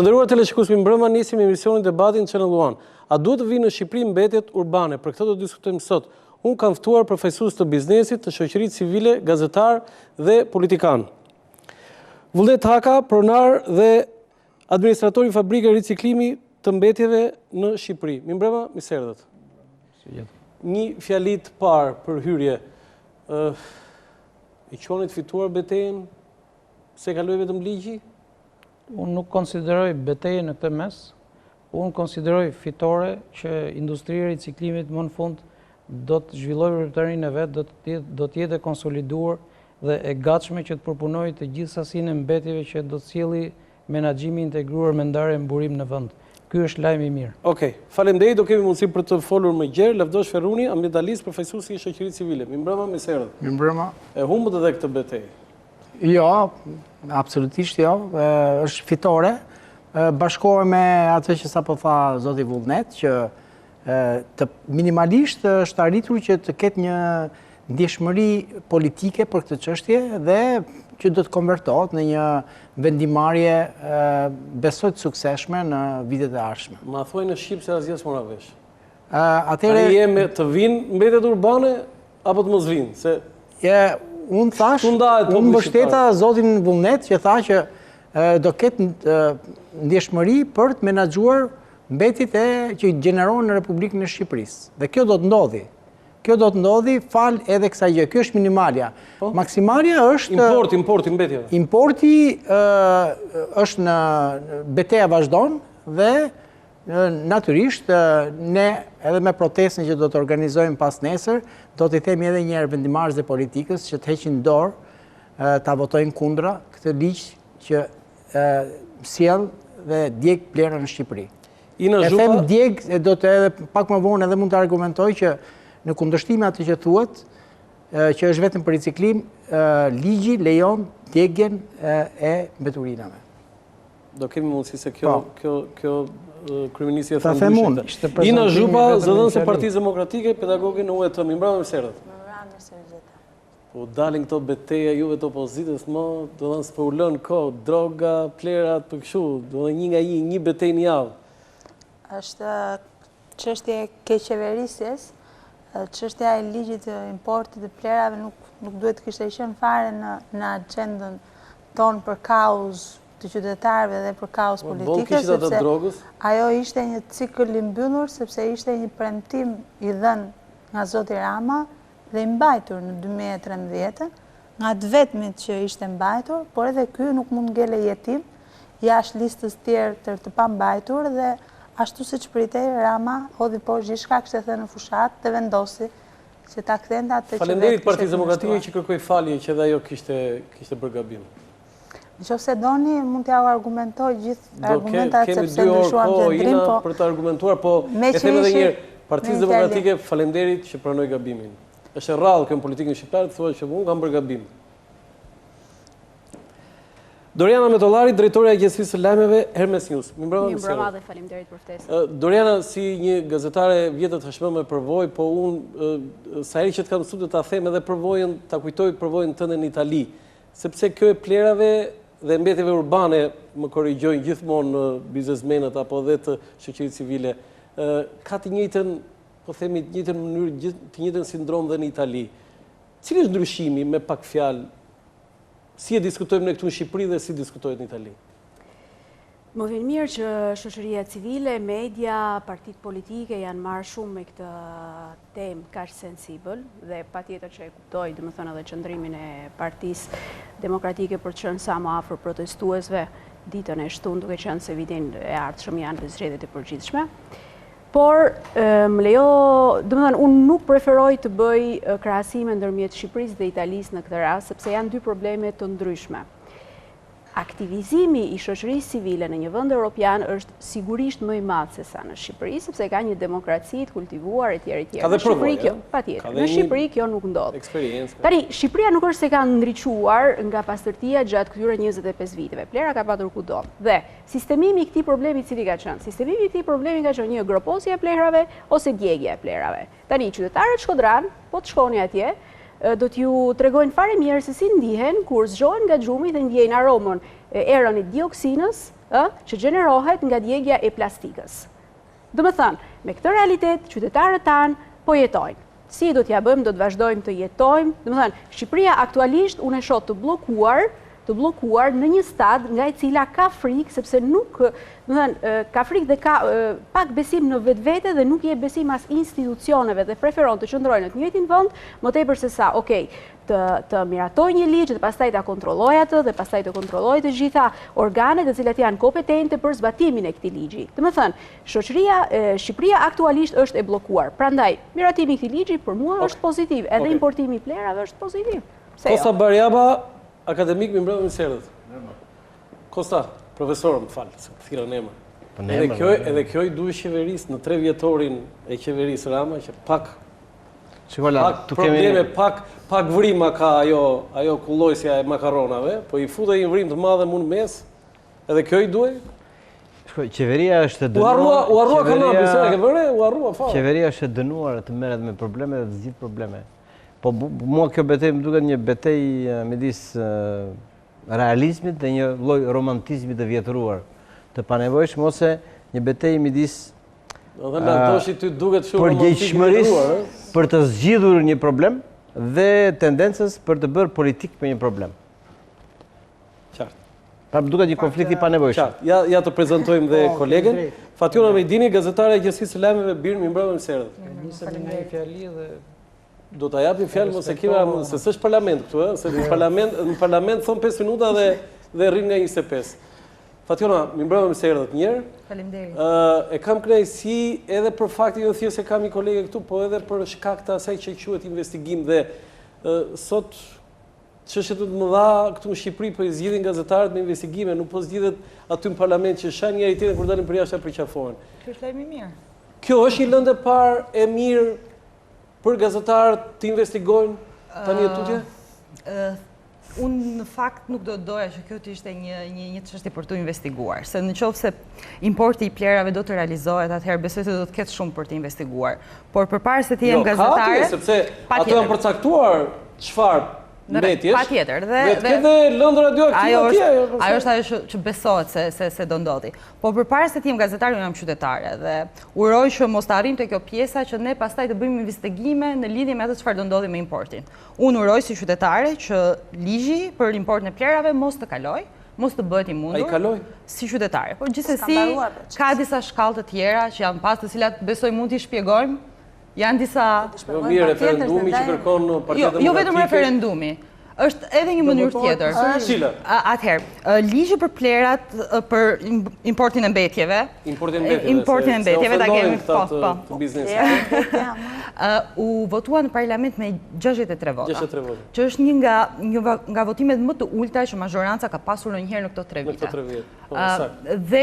Të nderuar teleshikues, mbrëma nisim emisionin debatin Channel One. A duhet të vinë në Shqipëri mbetjet urbane? Për këtë do të diskutojmë sot. Unë kam ftuar profesorë të biznesit, të shoqërisë civile, gazetar dhe politikan. Vullnet Haka, pronar dhe administratori fabrike riciklimi të mbetjeve në Shqipëri. Mbrëma, mirë se erdhët. Një fjali të parë për hyrje. I quanit fituar betejën? Se kaloi vetëm ligji? Unë nuk konsideroj betejë në këtë mes, unë konsideroj fitore që industria e riciklimit më në fund do të zhvillojë veprimtarinë e vet, do të jetë konsoliduar dhe e gatshme që të përpunojë të gjithë sasinë e mbetjeve që do të sjellë menaxhimi integruar me ndarje mburim në vend. Ky është lajm i mirë. Okej, faleminderit, do kemi mundësi për të folur më gjerë. Lavdosh Ferruni, ambientalist, profesues i shoqërisë civile. Mirëmbrëma, mirë se erdhët. Mirëmbrëma. E humbët edhe këtë betejë? Jo, absolutisht jo, është fitore. Bashkohet me atë që sapo tha zoti Vullnet, që të minimalisht është arritur që të ketë një ndjeshmëri politike për këtë çështje dhe që do të konvertohet në një vendimarrje besoj të suksesshme në vitet e ardhshme. Ma thuaj në Shqip se asgjë s'mora vesh. Atëherë jemi të vinë mbetjet urbane apo të mos vinë? Se unë thash, unë mbështeta zotin Vullnet që tha që do ketë ndjeshmëri për të menaxhuar mbetjet që gjenerohen në Republikën e Shqipërisë. Dhe kjo do të ndodhi. Kjo do të ndodhi fal edhe kësaj gjë. Kjo është minimalja. Maksimalja është importi mbetjeve. Importi është në betejë vazhdon dhe natyrisht ne edhe me protestën që do të organizojmë pas nesër, do t'i themi edhe një herë vendimarrësve politikës që të heqin dorë ta votojnë kundra këtë ligj që sjell dhe djeg plera në Shqipëri. E them djeg, do të edhe pak më vonë edhe mund të argumentoj që në kundërshtim me atë që thuhet, që është vetëm për riciklim, ligji lejon djegjen e mbeturinave. Do kemi mundësi se kjo kryeministi e thënë. Ina Zhupa, zëdhënëse e Partisë Demokratike, pedagoge në UET. Mirëmbrëma, mirë se erdhët. Mirëmbrëma, mirë se erdhët. Po dalin këto betejë juve të opozitës, do të thënë s'po u lën kohë, droga, plerat, për kështu, do të një nga një betejë në javë. Është çështje e keqeverisjes, çështja e ligjit të importit të plerave nuk duhet të kishte qenë fare në agjendën tonë për kauzë të qytetarëve dhe për kaos politike, sepse ajo ishte një cikël i mbyllur, sepse ishte një premtim i dhënë nga zoti Rama dhe i mbajtur në 2013, nga të vetmit që ishte mbajtur, por edhe ky nuk mund ngele jetim jashtë listës tjerë të pambajtur dhe ashtu siç pritej Rama hodhi poshtë gjithçka kishte thënë në fushat dhe vendosi që ta kthente atë që Faleminderit Partisë Demokratike që kërkoi falje që edhe ajo kishte bërë gabim. Nëse doni, mund t'ja argumentoj gjithë argumentat sepse ndryshuam qendrim, po për të argumentuar, po e them edhe një herë, Partisë Demokratike faleminderit që pranoi gabimin. Është rrallë kjo në politikën shqiptare, thuhet që unë kam bërë gabim. Doriana Metollari, drejtori e Agjencisë së Lajmeve Hermes News. Mirëmbrëma dhe faleminderit për ftesën. Doriana, si një gazetare vjetër tashmë me përvojë, po unë sa herë që të kam mësuar të ta them edhe përvojën, ta kujtoj përvojën tënde në Itali, sepse kjo e plerave dhe mbetjeve urbane, më korrigjojnë gjithmonë biznesmenët apo dhe të shoqërisë civile, ka të njëjtën, po themi, të njëjtën mënyrë, të njëjtën sindrom dhe në Itali. Cili është ndryshimi me pak fjalë? Si e diskutojmë ne këtu në Shqipëri dhe si diskutohet në Itali? Më vjen mirë që shoqëria civile, media, partitë politike janë marrë shumë me këtë temë kaq sensibël dhe patjetër që e kuptoj, domethënë edhe qëndrimin e Partisë Demokratike për të qenë sa më afër protestuesve ditën e shtunë, duke qenë se vitin e ardhshëm janë të zgjedhjet e përgjithshme. Por më lejo, domethënë unë nuk preferoj të bëj krahasime ndërmjet Shqipërisë dhe Italisë në këtë rast, sepse janë dy probleme të ndryshme. Aktivizimi i shoqërisë civile në një vend evropian është sigurisht më i madh se sa në Shqipëri, sepse ka një demokraci të kultivuar etj. Në Shqipëri kjo, patjetër. Në Shqipëri kjo nuk ndodh. Tani, Shqipëria nuk është se ka ndriçuar nga pastërtia gjatë këtyre 25 viteve. Plera ka patur kudo. Dhe sistemimi i këtij problemi cili ka qenë? Sistemimi i këtij problemi ka qenë një groposje e plerave ose djegje e plerave. Tani, qytetarët Shkodran, po të shkoni atje, do t'ju tregojnë fare mirë se si ndihen kur zgjohen nga xhumi dhe ndjejnë aromën e erën e dioksinës, që gjenerohet nga djegja e plastikës. Do më thënë, me këtë realitet, qytetarët tanë po jetojnë. Si do t'ja bëjmë, do të vazhdojmë të jetojmë. Do më thënë, Shqipëria aktualisht unë e shoh të bllokuar në një stad nga e cila ka frikë, sepse nuk, ka frikë dhe ka pak besim në vetvete dhe nuk je besim as institucioneve dhe preferon të qëndrojnë në të njëjtin vend, më tepër se sa, të miratoj një ligj dhe pastaj ta kontrolloj atë dhe pastaj të kontrolloj të gjitha organet të cilat janë kompetente për zbatimin e këtij ligji. Do të thënë, Shqipëria aktualisht është e bllokuar. Prandaj, miratimi i këtij ligji për mua është pozitiv, edhe importimi i plerave është pozitiv. Kosta Barjaba, akademik me mbrëmjen e Serdhët. Kosta, profesor, më fal, se thira në emër. Edhe kjo i duhet qeverisë në 3 vjetorin e qeverisë Rama që pak probleme, pak vrima ka ajo kullojsja e makaronave, po i futë një vrim të madhe mund mes, edhe kjo i duhet? Qeveria është dënuar. U harrua kanapi, se e ke vëre, u harrua fare. Qeveria është dënuar të merret me probleme dhe të zgjidh probleme. Po mua kjo betejë më duket një betejë midis realizmit dhe një lloj romantizmi të vjetëruar, të panevojshëm ose një betejë midis përgjegjshmërisë për të zgjidhur një problem dhe tendencës për të bërë politik me një problem. Qartë. Pra më duket një konflikt i panevojshëm. Qartë. Ja të prezantojmë dhe kolegen. Fatjona Mejdini, gazetare e Agjencisë së Lajmeve Birmë i mbrëmjen e Serdhët. Nisëm me një fjali dhe do ta japim fjalën mos e kemi se s'është parlament këtu, se në parlament thon 5 minuta dhe rrin nga 25. Fatjona, mi mbrëmjen e Serdhët një herë. Faleminderit. E kam kënaqësi edhe për faktin jo thjesht se kam një kolege këtu, po edhe për shkak të asaj që quhet investigim dhe sot çështjet të mëdha këtu në Shqipëri po i zgjidhin gazetarët me investigime, nuk po zgjidhet aty në parlament që shahin njëri tjetrin kur dalin për jashtë apo përqafohen. Kjo është lajm i mirë. Kjo është një lëndë parë e mirë për gazetarët të investigojnë tani tutje? Unë në fakt nuk do doja që kjo të ishte një çështje për të investiguar, se në qoftë se importi i plerave do të realizohet, atëherë besoj se do të ketë shumë për të investiguar. Por përpara se të jem gazetare, sepse ato janë përcaktuar çfarë mbetjesh. Patjetër. Dhe lëndë radioaktive atje. Ajo është ajo që besohet se do ndodhi. Po përpara se të jem gazetare, unë jam qytetare dhe uroj që mos të arrim te kjo pjesa që ne pastaj të bëjmë investigime në lidhje me atë çfarë do ndodhi me importin. Unë uroj si qytetare që ligji për importin e plerave mos të kaloj, mos të bëhet i mundur. Ai kaloi si qytetare. Por gjithsesi ka disa shkallë të tjera që janë pas të cilat besoj mund t'i shpjegojmë. Janë disa... Jo mirë, referendumi që kërkon Partia Demokratike... Jo vetëm referendumi, është edhe një mënyrë tjetër. Atëherë, ligji për plerat, për importin e mbetjeve... Importin e mbetjeve, ta kemi të biznesit. U votua në parlament me 63 vota. 63 vota. Që është një nga votimet më të ulta që mazhoranca ka pasur ndonjëherë në këto 3 vite. Në këto 3 vite. Dhe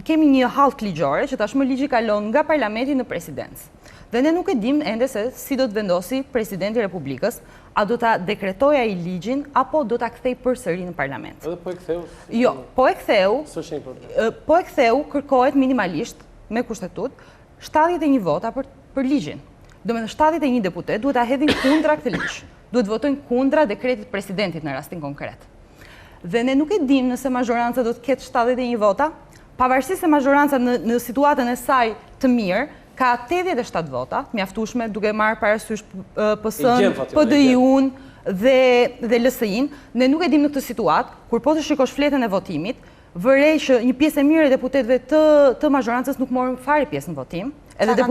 kemi një halk ligjore që tashmë ligji kalon nga parlamenti në presidencë. Dhe ne nuk e dim ende se si do të vendosi presidenti i Republikës, a do ta dekretoj ai ligjin apo do ta kthej përsëri në parlament. Edhe po e ktheu? Jo, po e ktheu. S'është një problem. Po e ktheu, kërkohet minimalisht me kushtetut 71 vota për ligjin. Do me në 71 deputet duhet ta hedhin kundra këtë ligj. Duhet votojnë kundra dekretit presidentit në rastin konkret. Dhe ne nuk e dim nëse mazhoranca do të ketë 71 vota, pavarësisht se mazhoranca në situatën e saj të mirë ka 87 vota, mjaftueshme duke marrë parasysh PS-n, PDI-un dhe LSI-n. Ne nuk e dim në këtë situatë, kur po të shikosh fletën e votimit, vërej që një pjesë e mirë e deputetëve të mazhorancës nuk morën fare pjesë në votim. Edhe dhe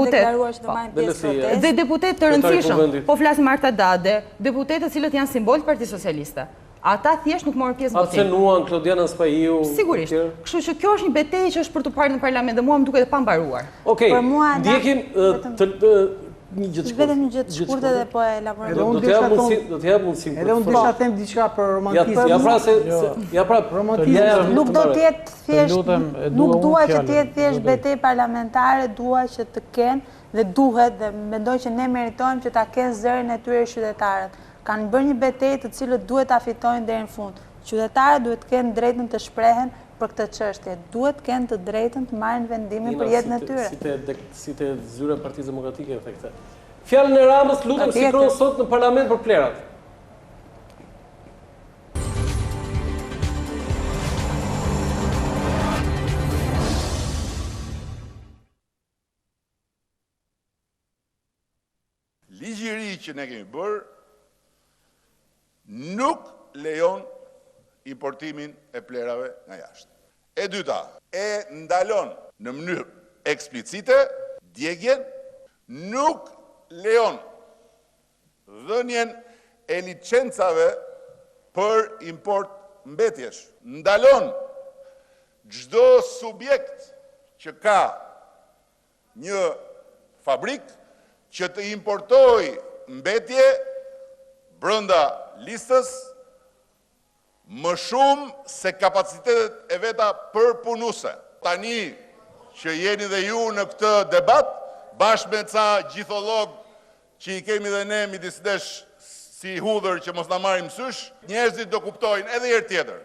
deputet të rëndësishëm, po flasim Marta Dade, deputetët cilët janë simbol të Partisë Socialiste. Ata thjesht nuk morën pjesë në votim. Absenuan Klodiana Spahiu. Sigurisht. Kështu që kjo është një betejë që është për të parë në parlament dhe mua më duket e pambaruar. Okej. Ndjekim një gjë të shkurtër. Vetëm një gjë të shkurtër dhe po e elaboroj. Do të jap mundësi. Edhe unë desha them diçka për romantizmin. Ja pra romantizmi nuk do të jetë thjesht, nuk dua që të jetë thjesht betejë parlamentare, dua që të kenë dhe duhet dhe mendoj që ne meritojmë që ta kenë zërin e tyre qytetarët. Kanë bërë një betejë të cilët duhet ta fitojnë deri në fund. Qytetarët duhet të kenë drejtën të shprehen për këtë çështje. Duhet të kenë të drejtën të marrin vendimin për jetën e tyre. Si të zyra Partisë Demokratike e këtë. Fjalën e Ramës lutem sikron sot në parlament për plerat. Ligji i ri që ne kemi bërë nuk lejon importimin e plerave nga jashtë. E dyta, e ndalon në mënyrë eksplicite djegjen, nuk lejon dhënien e licencave për import mbetjesh. Ndalon çdo subjekt që ka një fabrik që të importoj mbetje brenda listës më shumë se kapacitetet e veta përpunuse. Tani që jeni dhe ju në këtë debat, bashkë me ca gjitholog që i kemi dhe ne midis nesh si hudhër që mos na marrim mësysh, njerëzit do kuptojnë edhe herë tjetër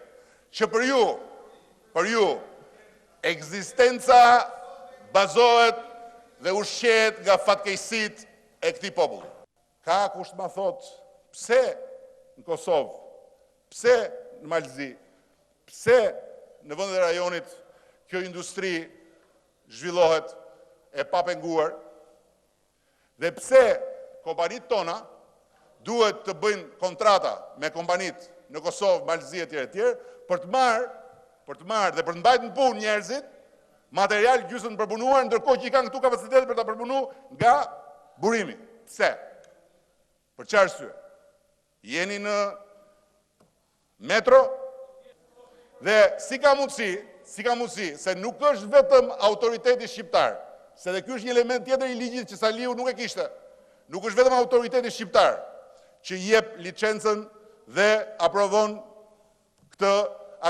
që për ju, ekzistenca bazohet dhe ushqehet nga fatkeqësitë e këtij populli. Ka kush ma thot, pse në Kosovë, pse në Malzi, pse në vendet e rajonit kjo industri zhvillohet e papenguar, dhe pse kompanitë tona duhet të bëjnë kontrata me kompanitë në Kosovë, Malzi e tjerë, për të marrë dhe për të mbajtur në punë njerëzit material gjysmë të përpunuar, ndërkohë që i kanë këtu kapacitet për ta përpunuar nga burimi. Pse? Për çfarë arsye? Jeni në metro dhe si ka mundësi se nuk është vetëm autoriteti shqiptar, se dhe ky është një element tjetër i ligjit që Saliu nuk e kishte. Nuk është vetëm autoriteti shqiptar që jep licencën dhe aprovon këtë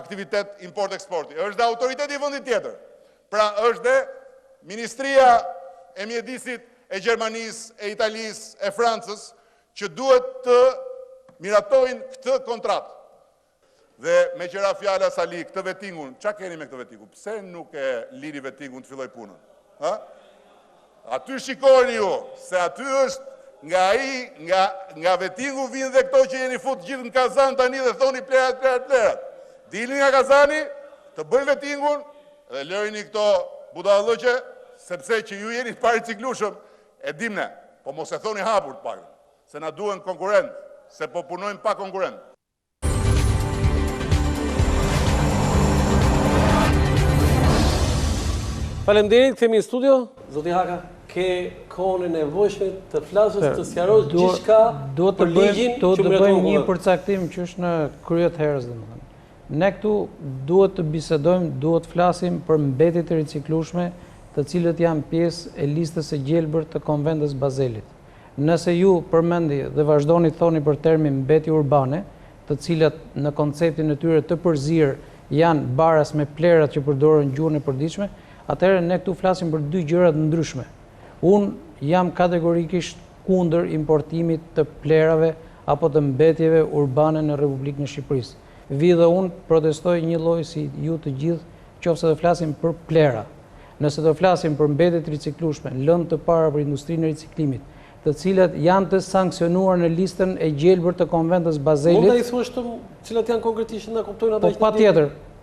aktivitet import-eksporti. Është dhe autoriteti i vendit tjetër. Pra është dhe Ministria e Mjedisit e Gjermanisë, e Italisë, e Francës, që duhet të miratojnë këtë kontratë. Dhe me qëra fjala Sali, këtë vettingun, ç'a keni me këtë vettingun? Pse nuk e lini vettingun të filloj punën? Aty shikoni ju, se aty është nga vettingu vinë dhe këto që jeni fut gjithë në Kazan tani dhe thoni plerat. Dilni nga Kazani, të bëjnë vettingun dhe lërini këto budallëqe, sepse që ju jeni pariciklueshëm, e dimne, po mos e thoni hapur të pak, se na duhen konkurrent, se po punojmë pa konkurrent. Faleminderit, kthehemi në studio. Zoti Haka, ke kohën e nevojshme të flasësh, të sqarosh gjithçka për ligjin që më bëjmë një përcaktim që është në krye të herës, domethënë. Ne këtu duhet të bisedojmë, duhet të flasim për mbetjet e riciklueshme, të cilët janë pjesë e listës së gjelbër të Konventës Bazelit. Nëse ju përmendi dhe vazhdoni të thoni për termin mbetje urbane, të cilat në konceptin e tyre të përzirë janë baras me plerat që përdoren gjuhën e përditshme, atëherë ne këtu flasim për dy gjëra të ndryshme. Unë jam kategorikisht kundër importimit të plerave apo të mbetjeve urbane në Republikën e Shqipërisë. Vi dhe unë protestoj një lloj si ju të gjithë, qofse do flasim për plera. Nëse do flasim për mbetjet riciklueshme, lëndë të para për industrinë e riciklimit, të cilat janë të sankcionuar në listën e gjelbër të Konventës Bazelit. Mund ta i thuash të cilat janë konkretisht na kuptojnë ata? Po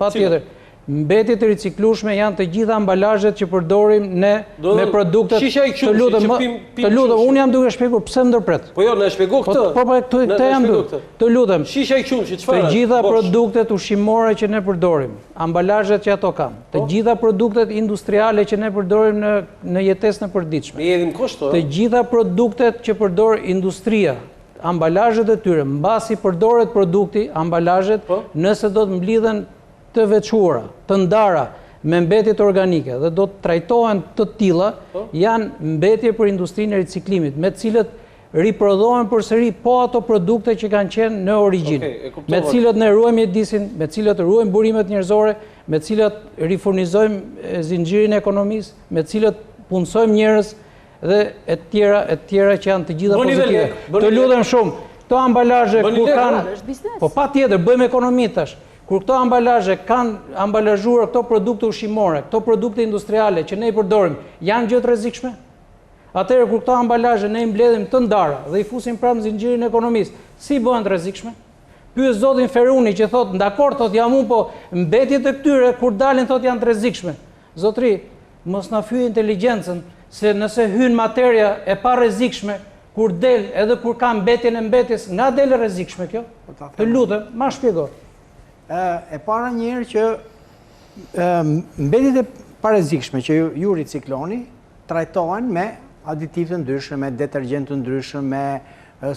patjetër. Mbetjet e riciklueshme janë të gjitha ambalazhet që përdorim ne me produktet. Të lutem, unë jam duke shpjeguar pse ndërpret. Po jo, na shpjego këtë. Po këtë jam duke. Të lutem. Shisha i qumshit, çfarë? Të gjitha produktet ushqimore që ne përdorim, ambalazhet që ato kanë, të gjitha produktet industriale që ne përdorim në jetesën e përditshme. Ne jemi kosto. Të gjitha produktet që përdor industria, ambalazhet e tyre, mbasi përdoret produkti, ambalazhet, nëse do të mblidhen të veçuara, të ndara me mbetjet organike dhe do të trajtohen të tilla, janë mbetje për industrinë e riciklimit, me të cilët riprodhohen përsëri po ato produkte që kanë qenë në origjinë, me të cilët ne ruajmë mjedisin, me të cilët ruajmë burimet njerëzore, me të cilët rifurnizojmë zinxhirin e ekonomisë, me të cilët punësojmë njerëz dhe e tjera që janë të gjitha pozitive. Të lutem shumë, këto ambalazhe kur kanë, po patjetër bëjmë ekonomi tash. Kur këto ambalazhe kanë ambalazhuar këto produkte ushqimore, këto produkte industriale që ne i përdorim, janë gjë të rrezikshme? atëherë kur këto ambalazhe ne i mbledhim të ndara dhe i fusim pranë zinxhirin e ekonomisë, si bëhen të rrezikshme? Pyet zotin Feruni që thot, dakor, thot jam unë, po mbetjet e këtyre kur dalin thot janë të rrezikshme. Zotri, mos na fyej inteligjencën, se nëse hyn materia e pa rrezikshme, kur del, edhe kur ka mbetjen e mbetjes, nga del e rrezikshme kjo? Të lutem, ma shpjego. E para njerë që mbetjet e pa rrezikshme që ju ricikloni, trajtohen me aditiv të ndryshme, me detergjent të ndryshme, me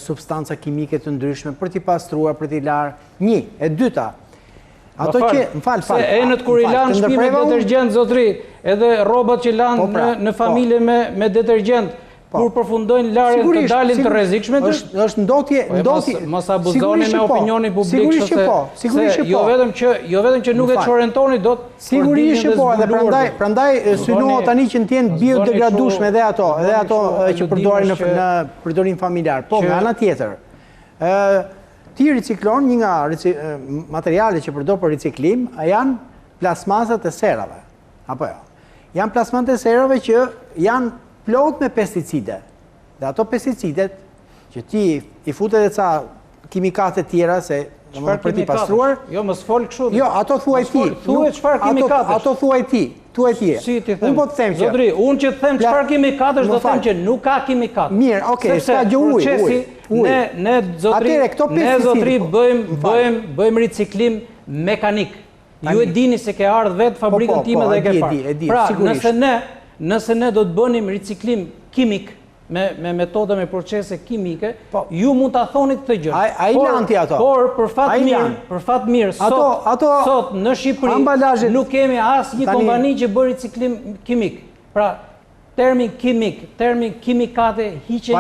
substanca kimike të ndryshme, për t'i pastruar, për t'i larë. Një, e dyta, ato që, më falë, se enët kur i lanë shpi me detergjent, zotri, edhe robat që lanë në familje me detergjent, kur përfundojnë larjen të dalin të rrezikshme, është ndotje... Mos abuzoni me opinionin publik, sigurisht që jo vetëm që nuk e çorentoni dot, sigurisht që po, edhe prandaj synohet tani që t'jenë biodegradueshme edhe ato që përdorin në përdorim familjar. Po, nga ana tjetër, ti riciklon një nga materialet që përdor për riciklim, janë plasmasat e serave. Apo jo. Janë plasmasat e serave që janë plot me pesticide. Dhe ato pesticidet që ti i futet e ca kimikate tjera se për t'i pastruar. Jo, mos fol kështu. Jo, ato thuaj ti. Thuaj çfarë kimikatesh. Ato thuaj ti. Si ti them? Unë po të them që. Zotri, unë që të them çfarë kimikatesh, do të them që nuk ka kimikate. Mirë, okay, s'ka gjë ujë. Ne zotri bëjmë riciklim mekanik. Ju e dini se ke ardhur vetë fabrikën time dhe e ke parë. Pra, nëse ne do të bënim riciklim kimik me metoda, me procese kimike, ju mund ta thoni këtë gjë. A i lanti ato? Por për fat mirë, sot në Shqipëri nuk kemi asnjë kompani që bën riciklim kimik. Pra, termi kimikate hiqen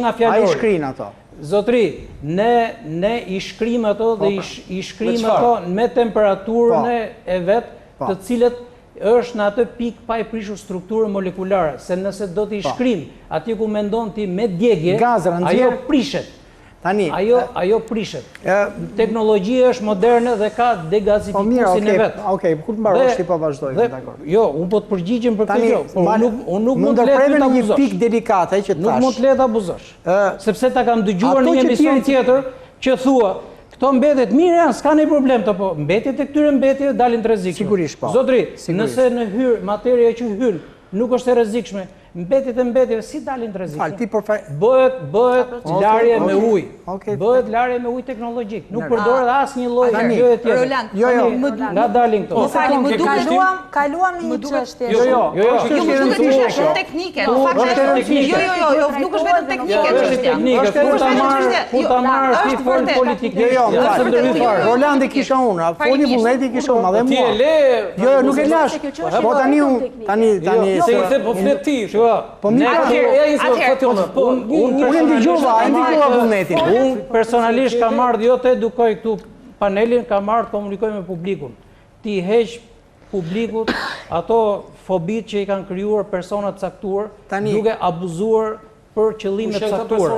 nga fjalori. A i shkrin ato? Zotri, ne i shkrim ato dhe i shkrim ato me temperaturën e vet, të cilët është në atë pikë pa i prishur strukturën molekulare, se nëse do t'i shkrim atje ku mendon ti me djegje, ajo prishet. Ajo prishet. Teknologjia është moderne dhe ka degazifikusin e vetë. Okej, kur të mbarosh ti po vazhdoj. Jo, unë po të përgjigjem për këtë gjë. Unë nuk mund të le të një pikë delikate që tash. Nuk mund të le të abuzosh. Sepse ta kam dëgjuar në një emision tjetër që thua këto mbetjet mirë janë, s'ka një problem, po mbetjet e këtyre mbetjeve dalin të rrezikshme. Sigurisht po. Zotri, nëse në hyr materia që hyn nuk është e rrezikshme, mbetjet e mbetjeve si dalin të rrezikshme? Bëhet larje me ujë. Bëhet larje me ujë teknologjik. Nuk përdoret asnjë lloj gjëje tjetër. Roland, nga dalin këto. Më falni, më duket kaluam në një çështje. Jo, më duket ishte shumë teknike. Në fakt jo, nuk është vetëm teknike çështja. Kur ta marrësh ti fol politikë. Jo, Rolandi kisha unë, foli vullneti kisha unë, edhe mua. Jo, nuk e lash. Po tani po flet ti. Po mirë, unë ndigjova vullnetin. Unë personalisht kam ardhur jo të edukoj këtu panelin, kam ardhur të komunikoj me publikun. Ti heq publikut ato fobit që i kanë krijuar personat caktuar, duke abuzuar për qëllime të caktuara.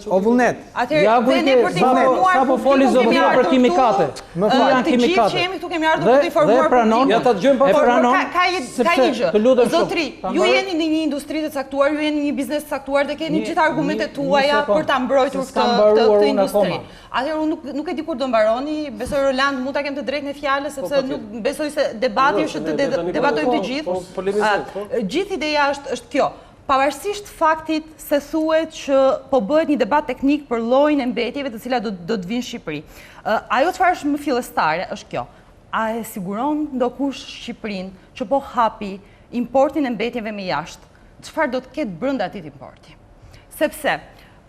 O vullnet. Atëherë vende për të informuar. Sapo foli zoti për kimikate. Më fal, janë kimikate. Të gjithë që jemi këtu kemi ardhur për të informuar publikun. Ja ta dëgjojmë pa pranon. Ka një gjë. Zotri, ju jeni në një industri të caktuar, ju jeni në një biznes të caktuar dhe keni gjithë argumentet tuaja për ta mbrojtur këtë industri. Atëherë unë nuk e di kur do mbaroni, besoj Roland mund ta kem të drejtën e fjalës sepse nuk besoj se debati është të debatojmë të gjithë. Gjithë ideja është kjo. Pavarësisht faktit se thuhet që po bëhet një debat teknik për llojin e mbetjeve të cilat do të vinë në Shqipëri. Ajo çfarë është më fillestare është kjo. A e siguron ndokush Shqipërinë që po hapi importin e mbetjeve me jashtë? Çfarë do të ketë brenda atij importi? Sepse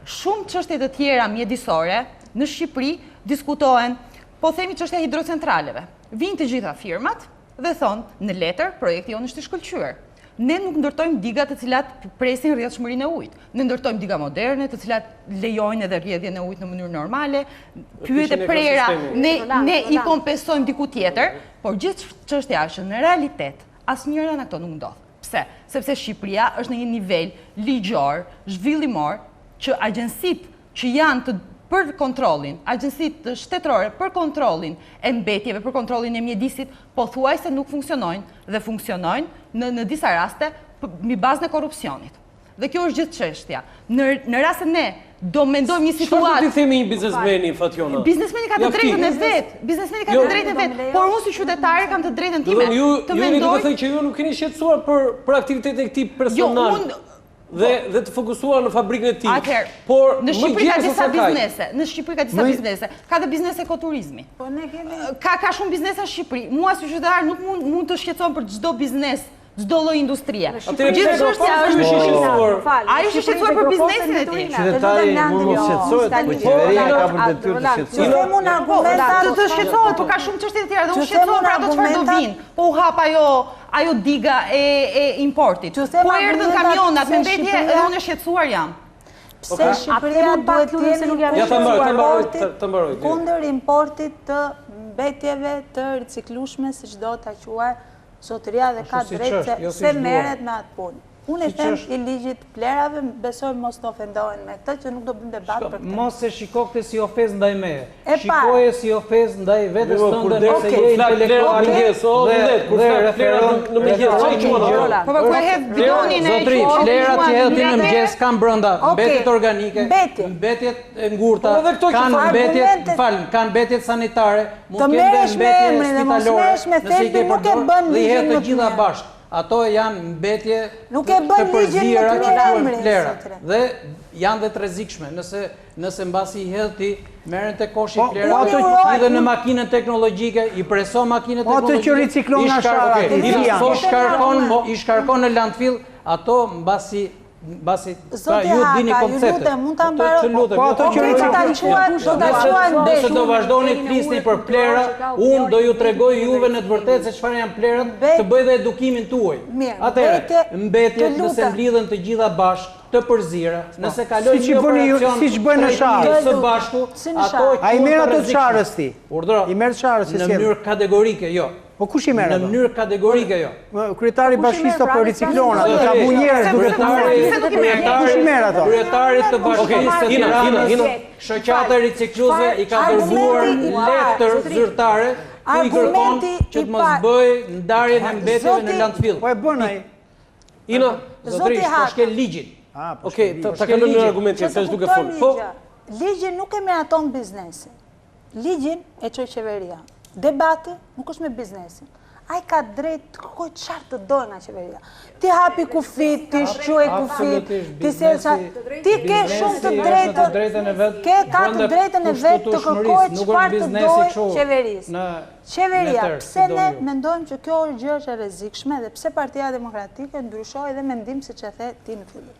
shumë çështje të tjera mjedisore në Shqipëri diskutohen, po themi çështja e hidrocentraleve. Vinë të gjitha firmat dhe thonë në letër projekti jonë është i shkëlqyer. Ne nuk ndërtojmë diga të cilat presin rrjedhshmërinë e ujit. Ne ndërtojmë diga moderne të cilat lejojnë edhe rrjedhjen e ujit në mënyrë normale. Pyet e prera, ne i kompensojmë diku tjetër, por gjithë çështja është në realitet asnjëra nga këto nuk ndodh. Pse? Sepse Shqipëria është në një nivel ligjor, zhvillimor që agjencitë që janë për kontrollin, agjencitë shtetërore për kontrollin e mbetjeve, për kontrollin e mjedisit, pothuajse nuk funksionojnë dhe funksionojnë në disa raste mbi bazën e korrupsionit. Dhe kjo është gjithë çështja. Në rast se ne do mendojmë një situatë. Çfarë do t'i themi një biznesmeni, Fatjona? Biznesmeni ka të drejtën e vet. Biznesmeni ka të drejtën e vet. Por unë si qytetare kam të drejtën time. Ju jeni duke thënë që ju nuk keni shqetësuar për aktivitetin e këtij personal. Dhe të fokusuar në fabrikën e tij. Por në Shqipëri ka disa biznese, në Shqipëri ka disa biznese. Ka dhe biznese ekoturizmi. Po ne kemi ka shumë biznese në Shqipëri. Mua si qytetar nuk mund të shqetësohem për çdo biznes, çdo lloj industrie. Gjithë çështja është shqetësuar. Ai është shqetësuar për biznesin e tij. Qytetari mund mos shqetësohet, po qeveria ka për detyrë të shqetësohet. Them unë argumentat të shqetësohet, por ka shumë çështje të tjera dhe unë shqetësohem për ato çfarë do vinë. Po u hap ajo diga e importit. Po erdhën kamionat me mbetje dhe unë e shqetësuar jam. Pse Shqipëria duhet të jemi kundër importit të mbetjeve të riciklueshme, siç do ta quaj zotëria dhe ka drejtë se merret me atë punë. Unë e them i ligjit plerave, besoj mos të ofendohen me këtë, që nuk do bëjmë debat për këtë. Mos e shiko këtë si ofensë ndaj meje. Shikoje si ofensë ndaj vetes tënde nëse je intelektual dhe referon në mëngjes. Po kur e hedh bidonin e zotëri, plerat që hedhin në mëngjes kanë brenda mbetjet organike, mbetjet e ngurta, kanë mbetjet sanitare, mund të kenë mbetje spitalore, nëse i ke përdorur dhe i hedh të gjitha bashkë. Ato janë mbetje të përzira që quhen plera dhe janë dhe të rrezikshme. Nëse mbasi i hedh ti merren te koshi plera, edhe në makinën teknologjike, i preson makinën teknologjike. Ato që riciklon nga i shkarkon në landfill, ato mbasi ju dini konceptet. Mund ta mbaroj. Po ato që do ta quajnë nëse do vazhdoni të flisni për plera, unë do ju tregoj juve në të vërtetë se çfarë janë plerat, të bëj dhe edukimin tuaj. Atëherë, mbetjet nëse mblidhen të gjitha bashkë, të përzira, nëse kalojnë një operacion siç bën në sharë së bashku, ato ai merr ato çarës ti. Urdhëro. I merr çarës në mënyrë kategorike, jo. Po kush i merr ato? Në mënyrë kategorike, jo. Kryetari i bashkisë po riciklon ato, ka bu njerëz duke kush i merr ato? Kryetari të bashkisë së Tiranës, shoqata ricikluese i ka dërguar letër zyrtare ku i kërkon që të mos bëj ndarjen e mbetjeve në landfill. Po e bën ai. Ina, zotëri, po shkel ligjin. Okej, ta kalojmë në argumentin se duke fol. Po ligjin nuk e miraton biznesin. Ligjin e çoj qeveria. Debati nuk është me biznesin. Ai ka drejt të kërkoj çfarë të dojë nga qeveria. Ti hapi kufit, ti shquaj kufit, ti ke shumë të drejtën e vet. Ka të drejtën e vet të kërkoj çfarë të dojë qeverisë. Qeveria, pse ne mendojmë që kjo është gjë e rrezikshme dhe pse Partia Demokratike ndryshoi dhe mendim siç e the ti në fillim.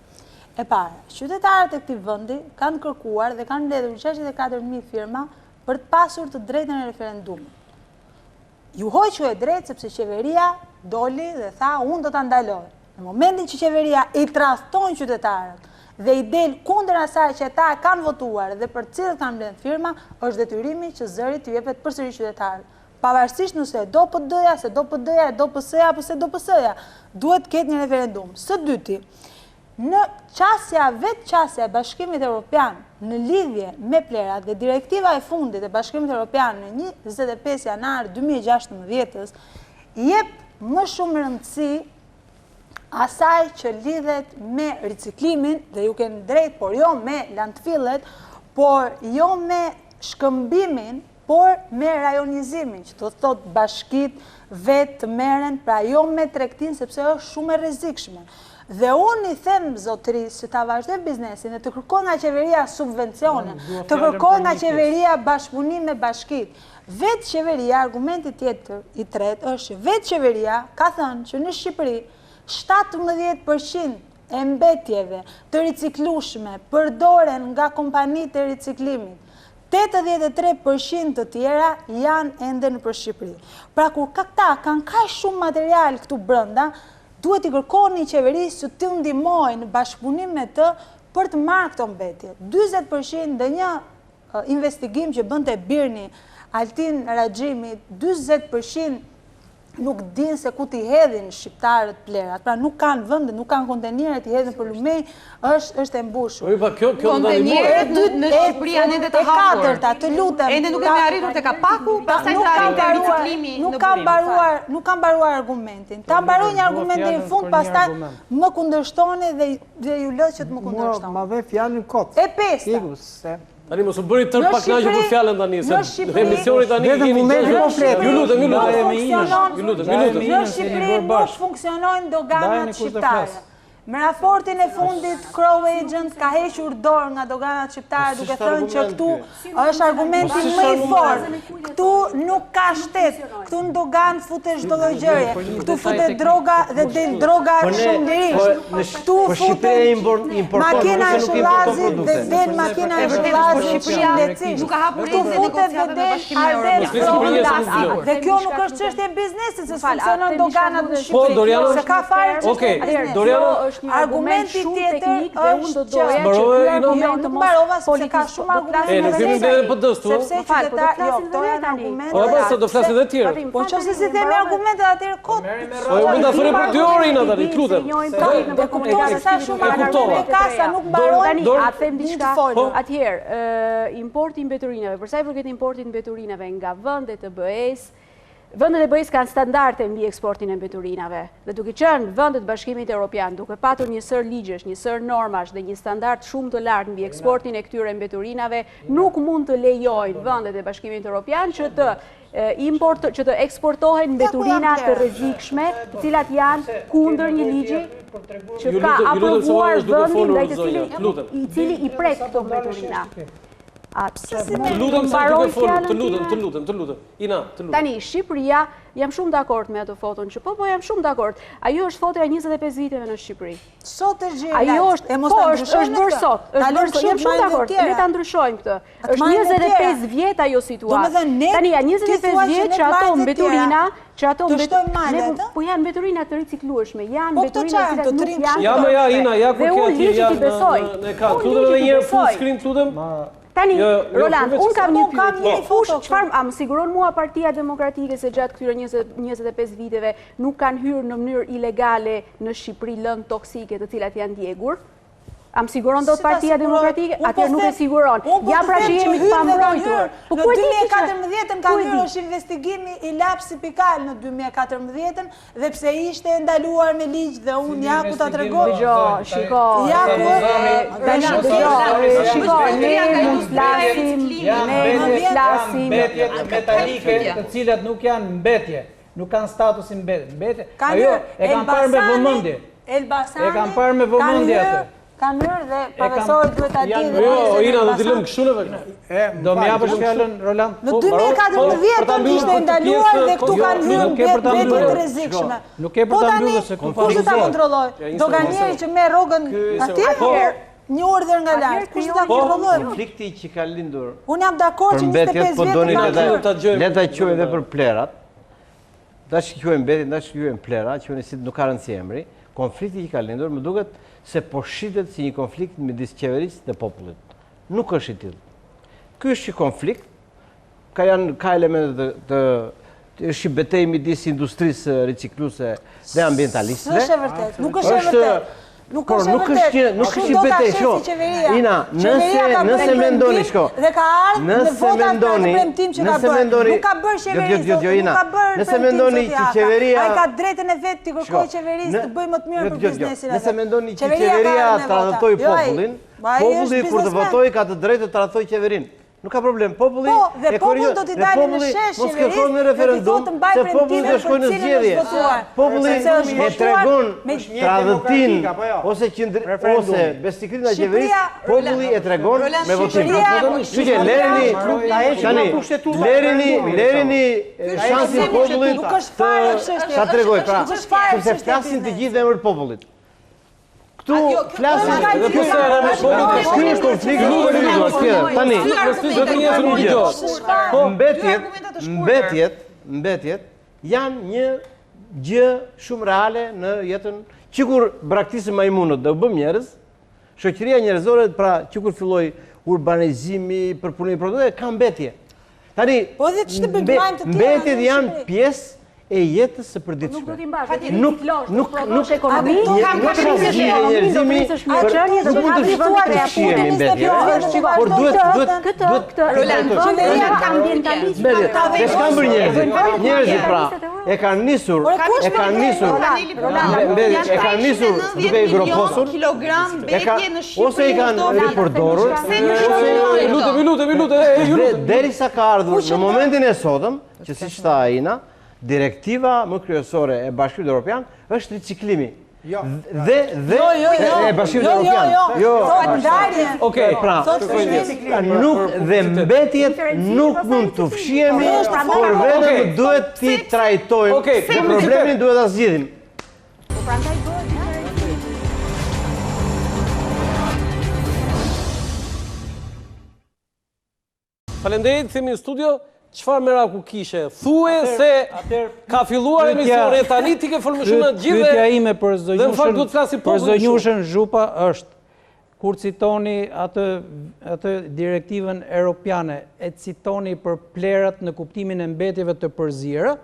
E para, qytetarët e këtij vendi kanë kërkuar dhe kanë mbledhur 64.000 firma për të pasur të drejtën e referendumit. Ju hoqu e drejtë sepse qeveria doli dhe tha unë do ta ndaloj. Në momentin që qeveria i tradhton qytetarët dhe i del kundër asaj që ata kanë votuar dhe për cilët kanë mbledhur firma, është detyrimi që zëri të jepet përsëri qytetarëve. Pavarësisht nëse do PD-ja, se do PD-ja, do PS-ja apo se do PS-ja, duhet të ketë një referendum. Së dyti, në vetë qasja e Bashkimit Evropian në lidhje me plerat dhe direktiva e fundit e Bashkimit Evropian në 25 janar 2016 jep më shumë rëndësi asaj që lidhet me riciklimin dhe ju keni drejt, por jo me landfillet, por jo me shkëmbimin, por me rajonizimin, që të thot bashkit vetë të meren, pra jo me tregtin, sepse është shumë e rrezikshme. Dhe unë i them zotërisë që ta vazhdoj biznesin dhe të kërkoj nga qeveria subvencione, të kërkoj nga qeveria bashkëpunim me bashkit. Vetë qeveria, argumenti tjetër i tretë është vetë qeveria ka thënë që në Shqipëri 17% e mbetjeve të riciklueshme përdoren nga kompanitë e riciklimit. 83% të tjera janë ende në për Shqipëri. Pra kur këta kanë kaq shumë material këtu brenda, duhet i kërkoni qeverisë që të ndihmojë në bashkëpunim me të për të marrë këto mbetje. 40% dhe një investigim që bënte Birni, Altin Raxhimi, 40% nuk din se ku t'i hedhin shqiptarët plerat, pra nuk kanë vënde, nuk kanë kontenierë t'i hedhin për lumej, është e mbushur. Kontenierët në Shqipëri janë ende të hapur. E katërta, të lutem. Ende nuk kemi arritur tek Kapaku, pastaj të arrim te riciklimi në Burim. Nuk kam mbaruar argumentin. Ta mbaroj një argument deri në fund, pastaj më kundërshtoni dhe ju lë që të më kundërshtoni. Ma dhe fjalën kot. E pesta. Tani mos u bëri tërë pak kënaqur për fjalën tani, se emisioni tani ju lutem. Në Shqipëri nuk funksionojnë doganat shqiptare. Me raportin e fundit, Crow Agent ka hequr dorë nga doganat shqiptare duke thënë që këtu është argumenti më i fortë. Këtu nuk ka shtet, këtu në dogan futet çdo lloj gjëje. Këtu futet droga dhe del droga shumë lirisht. Këtu futet makina e shullazit dhe del makina e shullazit shumë lehtësisht. Këtu futet dhe del ardel frondas. Dhe kjo nuk është çështje e biznesit, se funksionon doganat në Shqipëri. Se ka fare çështje e biznesit. Argumenti tjetër është që nuk mbarova sepse ka shumë argumente. Nuk kemi mbledhje për dështu. Sepse qytetar, jo, këto janë argumente. Po pastaj do flasin edhe të tjerë. Po nëse si themi argumentet atëherë kot. Po mund ta thoni për 2 orë ina tani, lutem. E kuptoj se sa shumë argumente ka sa nuk mbarojnë. Tani a them diçka? Atëherë, importi i mbeturinave, për sa i përket importit të mbeturinave nga vendet e BE-s, vendet e BE-s kanë standarde mbi eksportin e mbeturinave dhe duke qenë vendet Bashkimit Evropian, duke patur një sër ligjesh, një sër normash dhe një standard shumë të lartë mbi eksportin e këtyre mbeturinave, nuk mund të lejojnë vendet e Bashkimit Evropian që të eksportohen mbeturina të rrezikshme, të cilat janë kundër një ligji që ka aprovuar vendin ndaj i cili i prek këto mbeturina. Të lutem. Ina, të lutem. Tani, Shqipëria, jam shumë dakord me atë foton që po jam shumë dakord. Ajo është fotoja 25 viteve në Shqipëri. Sot është gjë. Ajo është, është bërë sot. Jam shumë dakord. Le ta ndryshojmë këtë. Është 25 vjet ajo situatë. Tani, janë 25 vjet që ato mbeturina, po janë mbeturina të riciklueshme, janë mbeturina që nuk janë. Ja, Ina, ja ku kjo në ka. Lutem edhe një full screen, lutem. Tani, Roland, unë kam një pyetje. Çfarë më siguron mua Partia Demokratike se gjatë këtyre 25 viteve nuk kanë hyrë në mënyrë ilegale në Shqipëri lëndë toksike të cilat janë djegur? A më siguron dot Partia Demokratike? Atëherë nuk e siguron. Ja pra që jemi të pambrojtur. Po në 2014 ka hyrë është investigimi i lapsi pikal në 2014 dhe pse ishte ndaluar me ligj dhe unë ja ku ta tregoj. Shiko. Ja ku ne mund flasim metalike të cilat nuk janë mbetje, nuk kanë statusin mbetje. Ajo e kanë parë me vëmendje. Elbasani. E kanë parë me vëmendje atë. Kanë hyrë dhe profesori duhet ta di. Jo, Ina, do t'i lëm kështu në vetë. Do më japësh fjalën, Roland? Në 2014 ishte ndaluar dhe këtu kanë hyrë mbetje të rrezikshme. Nuk e për ta mbyllur se kush do ta kontrolloj? Doganieri që merr rrogën atje? Një urdhër nga lart. Kush do ta kontrolloj? Konflikti që ka lindur. Unë jam dakord që 25 vjet le ta quajmë edhe për plerat. Tash quajmë mbetje, tash quajmë plera, quajmë si nuk ka rëndësi emri. Konflikti që ka lindur më duket se po shitet si një konflikt midis qeverisë dhe popullit. Nuk është i tillë. Ky është një konflikt, ka elemente është një betejë midis industrisë ricikluese dhe ambientalistëve. Nuk është e vërtetë, nuk është e vërtetë. Nuk është një betejë, shko. Ina, nëse mendoni, shko. Dhe ka ardhur në vota në premtim që ka bërë. Nuk ka bërë qeveria, nuk ka bërë. Nëse mendoni që qeveria, ai ka drejtën e vet të kërkojë qeverisë të bëjë më të mirë për biznesin atë. Nëse mendoni që qeveria tradhtojë popullin, populli kur të votojë ka të drejtë të tradhtojë qeverinë. Nuk ka problem, populli dhe populli do t'i dalë në shesh mos kërkon në referendum, se populli do shkojë në zgjedhje. Populli e tregon tradhtin ose besnikrinë e qeverisë, populli e tregon me votim. Kështu lereni shansin popullit ta tregoj, pra, sepse flasin të gjithë në emër të popullit. Këtu flasin dhe kësë është konflikt politik. Tani, mbetjet janë një gjë shumë reale në jetën. Qikur braktisë majmunët dhe bëm njerëz, shoqëria njerëzore, pra qikur filloi urbanizimi, përpunimi produkte, ka mbetje. Tani, mbetjet janë pjesë e jetës së përditshme. Nuk do t'i mbash, nuk ekonomi, por duhet njerëzit pra e kanë nisur duke i groposur ose i kanë ripërdorur derisa ka ardhur në momentin e sotëm që siç tha Aina, direktiva më kryesore e Bashkimit Evropian është riciklimi. Dhe e Bashkimit Evropian. Okej, pra, nuk dhe mbetjet nuk mund të fshihemi, por vetëm duhet t'i trajtojmë dhe problemin duhet ta zgjidhim. Faleminderit, themi në studio. Çfarë meraku kishe? Thuaj se ka filluar emisioni e tani ti ke folur më shumë të gjithë. Pyetja ime për zonjushën Zhupa është kur citoni atë direktivën europiane, e citoni për plerat në kuptimin e mbetjeve të përzierë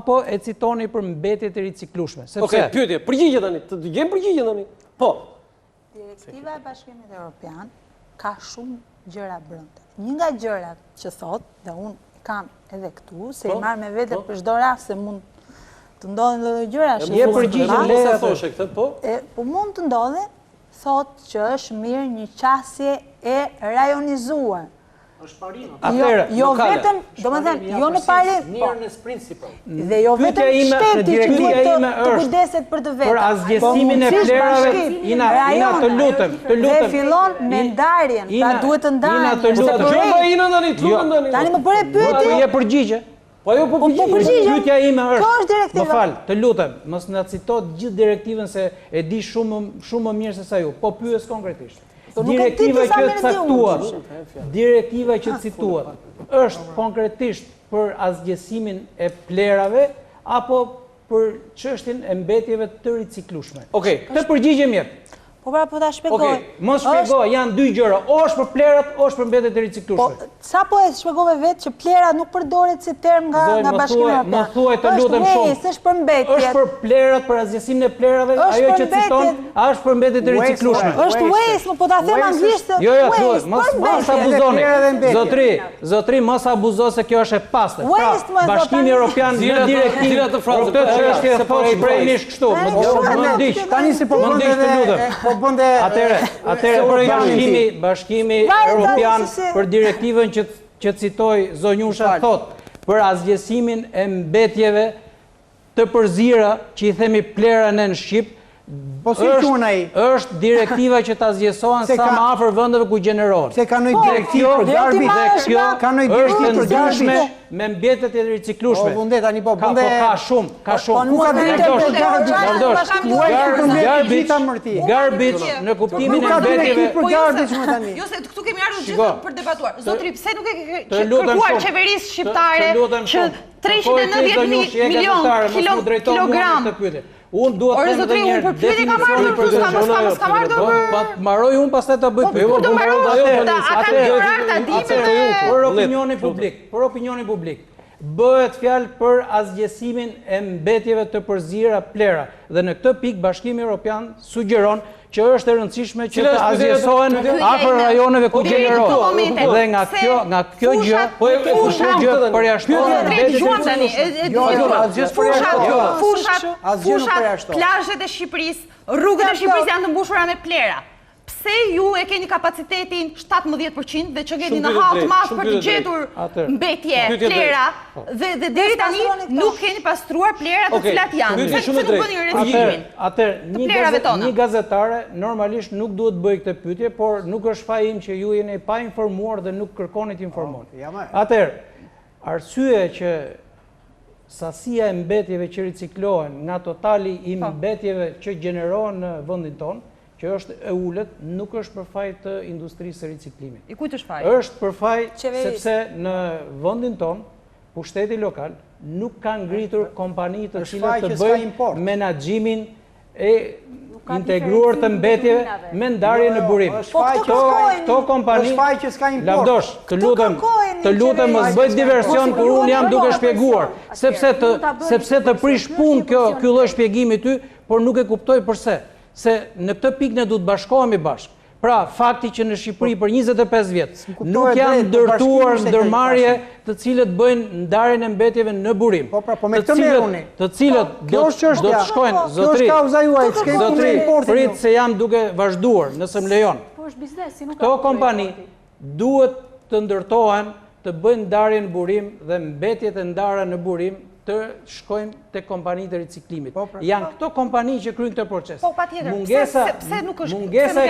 apo e citoni për mbetjet e riciklueshme? Okej, pyetje, përgjigje tani, të dëgjojmë përgjigjen tani. Po. Direktiva e Bashkimit Evropian ka shumë gjëra brenda. Një nga gjërat që thot, dhe unë kam edhe këtu, se i marrë me vete për çdo rast se mund të ndodhin dhe gjëra. Je përgjigjen leja thoshe këtë, po? Po mund të ndodhe, thot që është mirë një qasje e rajonizuar. Jo vetëm, do më thënë, jo në parim, dhe jo vetëm shteti që duhet të kujdeset për të vetë. Për asgjësimin e plerave, ina të lutem. Dhe fillon me ndarjen, ta duhet të ndarjen. Tani më bëre pyetje. Po je përgjigje. Po jo po përgjigje. Pyetja ime është. Kjo është direktiva. Më fal, të lutem, mos na cito gjithë direktivën se e di shumë më mirë se sa ju. Po pyes konkretisht. Direktiva që cituat është konkretisht për asgjësimin e plerave apo për çështjen e mbetjeve të riciklueshme? Okej, të përgjigjem jep. Po pra po ta shpjegoj. Mos shpjegoj, janë dy gjëra, o është për plerat, o është për mbetjet e riciklueshme. Po sa po e shpjegove vetë që plera nuk përdoret si term nga Bashkimi Evropian. Më thuaj të lutem shumë. Është për mbetjet. Është për plerat, për asgjësimin e plerave, ajo që citon, është për mbetjet e riciklueshme. Është waste, po ta them anglisht. Jo, mos abuzoni. Zotri, mos abuzo se kjo është e pastër. Pra, Bashkimi Evropian në direktivë të këtë çështje thotë shprehnisht kështu. Më ndiq. Tani si po bënde Bashkimi Evropian për direktivën që citoi zonjusha thot për asgjësimin e mbetjeve të përzira që i themi plera në Shqip, është direktiva që ta zgjesohen sa më afër vendeve ku gjenerohen. Se ka ndonjë direktivë për garbit dhe kjo është e ndryshme me mbetjet e riciklueshme. Po bundet tani po bundet. Ka shumë. Ku ka garbit në kuptimin e mbetjeve. Jo se këtu kemi ardhur gjithë për debatuar. Zotri, pse nuk e kërkuar qeverisë shqiptare që 390 milion kilogram. Unë duhet të them edhe një herë definicioni për s'kam ardhur për mbaroj unë pastaj ta bëj pyetje. Po do mbaroj për opinionin publik. Bëhet fjalë për asgjësimin e mbetjeve të përzira plera dhe në këtë pikë Bashkimi Evropian sugjeron që është e rëndësishme që të asgjësohen afër rajoneve ku gjenerohen. Dhe nga kjo gjë, fushat, plazhet e Shqipërisë, rrugët e Shqipërisë janë të mbushura me plera. Pse ju e keni kapacitetin 17% dhe që keni në hall të madh për të gjetur mbetje plera dhe deri tani nuk keni pastruar plerat të cilat janë. Pse nuk bëni reciklamin? Një gazetare normalisht nuk duhet bëj këtë pyetje, por nuk është faji im që ju jeni pa informuar dhe nuk kërkoni të informoni. Atëherë, arsye që sasia e mbetjeve që riciklohen nga totali i mbetjeve që gjenerohen në vendin tonë, që është e ulët, nuk është për faj të industrisë së riciklimit. I kujt është faj? Është për faj sepse në vendin tonë, pushteti lokal nuk ka ngritur kompani të cilat të bëjnë menaxhimin e integruar të mbetjeve me ndarje në burim. Këto kompani, lavdosh, të lutem mos bëj diversion kur unë jam duke shpjeguar, sepse të prish punë ky lloj shpjegimi ty, por nuk e kuptoj përse. Se në këtë pikë ne duhet bashkohemi bashkë. Pra, fakti që në Shqipëri për 25 vjet nuk janë ndërtuar ndërmarrje të cilët bëjnë ndarjen e mbetjeve në burim. Të cilët do të shkojnë, zotri, prit se jam duke vazhduar, nëse më lejon. Këto kompani duhet të ndërtohen, të bëjnë ndarje në burim dhe mbetjet e ndara në burim të shkojnë të kompanitë e riciklimit. Janë këto kompani që kryjnë këtë proces. Mungesa e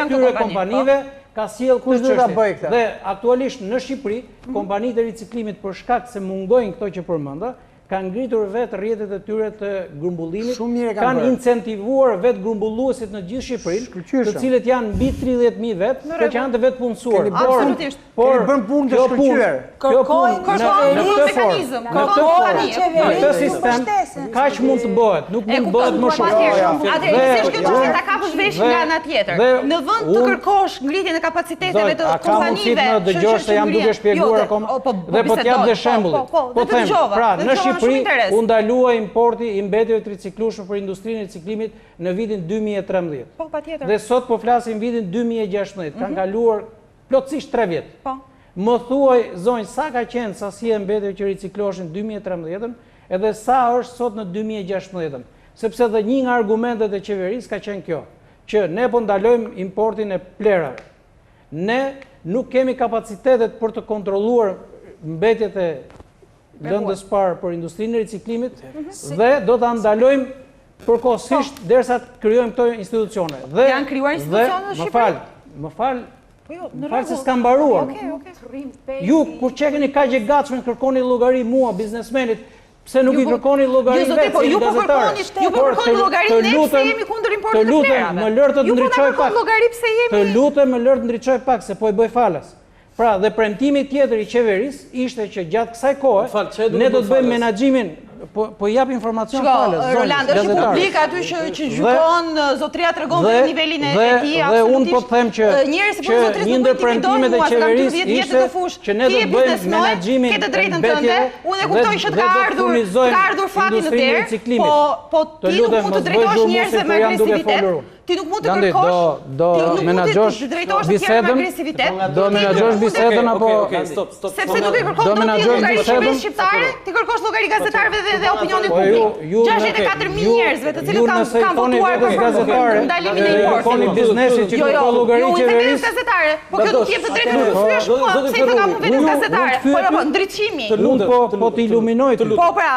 këtyre kompanive ka sjell këtë çështje. Dhe aktualisht në Shqipëri, kompanitë e riciklimit për shkak se mungojnë këto që përmenda, kanë ngritur vetë rrjetet e tyre të grumbullimit, kanë incentivuar vetë grumbulluesit në gjithë Shqipërinë, të cilët janë mbi 30.000 vetë, që janë të vetë punësuar. Absolutisht. Por bën punë të shkëlqyer. Në këtë sistem kaq mund të bëhet, nuk mund të bëhet më shumë. Atëherë, kjo çështje ta kapësh vesh nga ana tjetër. Në vend të kërkosh ngritjen e kapaciteteve të kompanive, ka mundësi të më dëgjosh se jam duke shpjeguar akoma dhe po t'jap dhe shembull. Po them, pra në Shqipëri u ndalua importi i mbetjeve të riciklueshme për industrinë e riciklimit në vitin 2013. Po, patjetër. Dhe sot po flasim vitin 2016, kanë kaluar plotësisht 3 vjet. Po. Më thuaj zonjë sa ka qenë sasia e mbetjeve që ricikloheshin në 2013 edhe sa është sot në 2016. Sepse dhe një nga argumentet e qeverisë ka qenë kjo, që ne po ndalojmë importin e plerave. Ne nuk kemi kapacitetet për të kontrolluar mbetjet e lëndës parë për industrinë e riciklimit dhe do ta ndalojmë përkohësisht derisa të krijojmë këto institucione. Janë krijuar institucione në Shqipëri? Më fal se s'kam mbaruar. Ju kur çekeni kaq e gatshëm kërkoni llogari mua biznesmenit, pse nuk i kërkoni llogari vetë? Ju po kërkoni llogari ne pse jemi kundër importit të plerave. Më lër të ndriçoj pak. Të lutem më lër të ndriçoj pak se po e bëj falas. Pra, dhe premtimi tjetër i qeverisë ishte që gjatë kësaj kohe ne do të bëjmë menaxhimin, po jap informacion falas. Roland, është publik aty që gjykon, zotria tregon vetë nivelin e tij absolutisht. Dhe unë po të them që një ndër premtimet e qeverisë ishte që ne do të bëjmë menaxhimin e mbetjeve. Unë e kuptoj që ka ardhur fati në derë, po ti nuk mund të drejtosh njerëzve me agresivitet. Ti nuk mund të kërkosh, do menaxhosh bisedën apo sepse nuk e kërkon dot ti llogari shqiptare, ti kërkosh llogari gazetarëve dhe opinionit publik. 64.000 njerëzve të cilët kanë votuar për ndalimin e importit. Kërkoni biznesit që kërkon llogari qeverisë gazetare. Po kjo nuk jep të drejtë të thyesh mua, pse të kam vetëm gazetare. Po ndriçimi. Unë po të iluminoj ti. Po pra,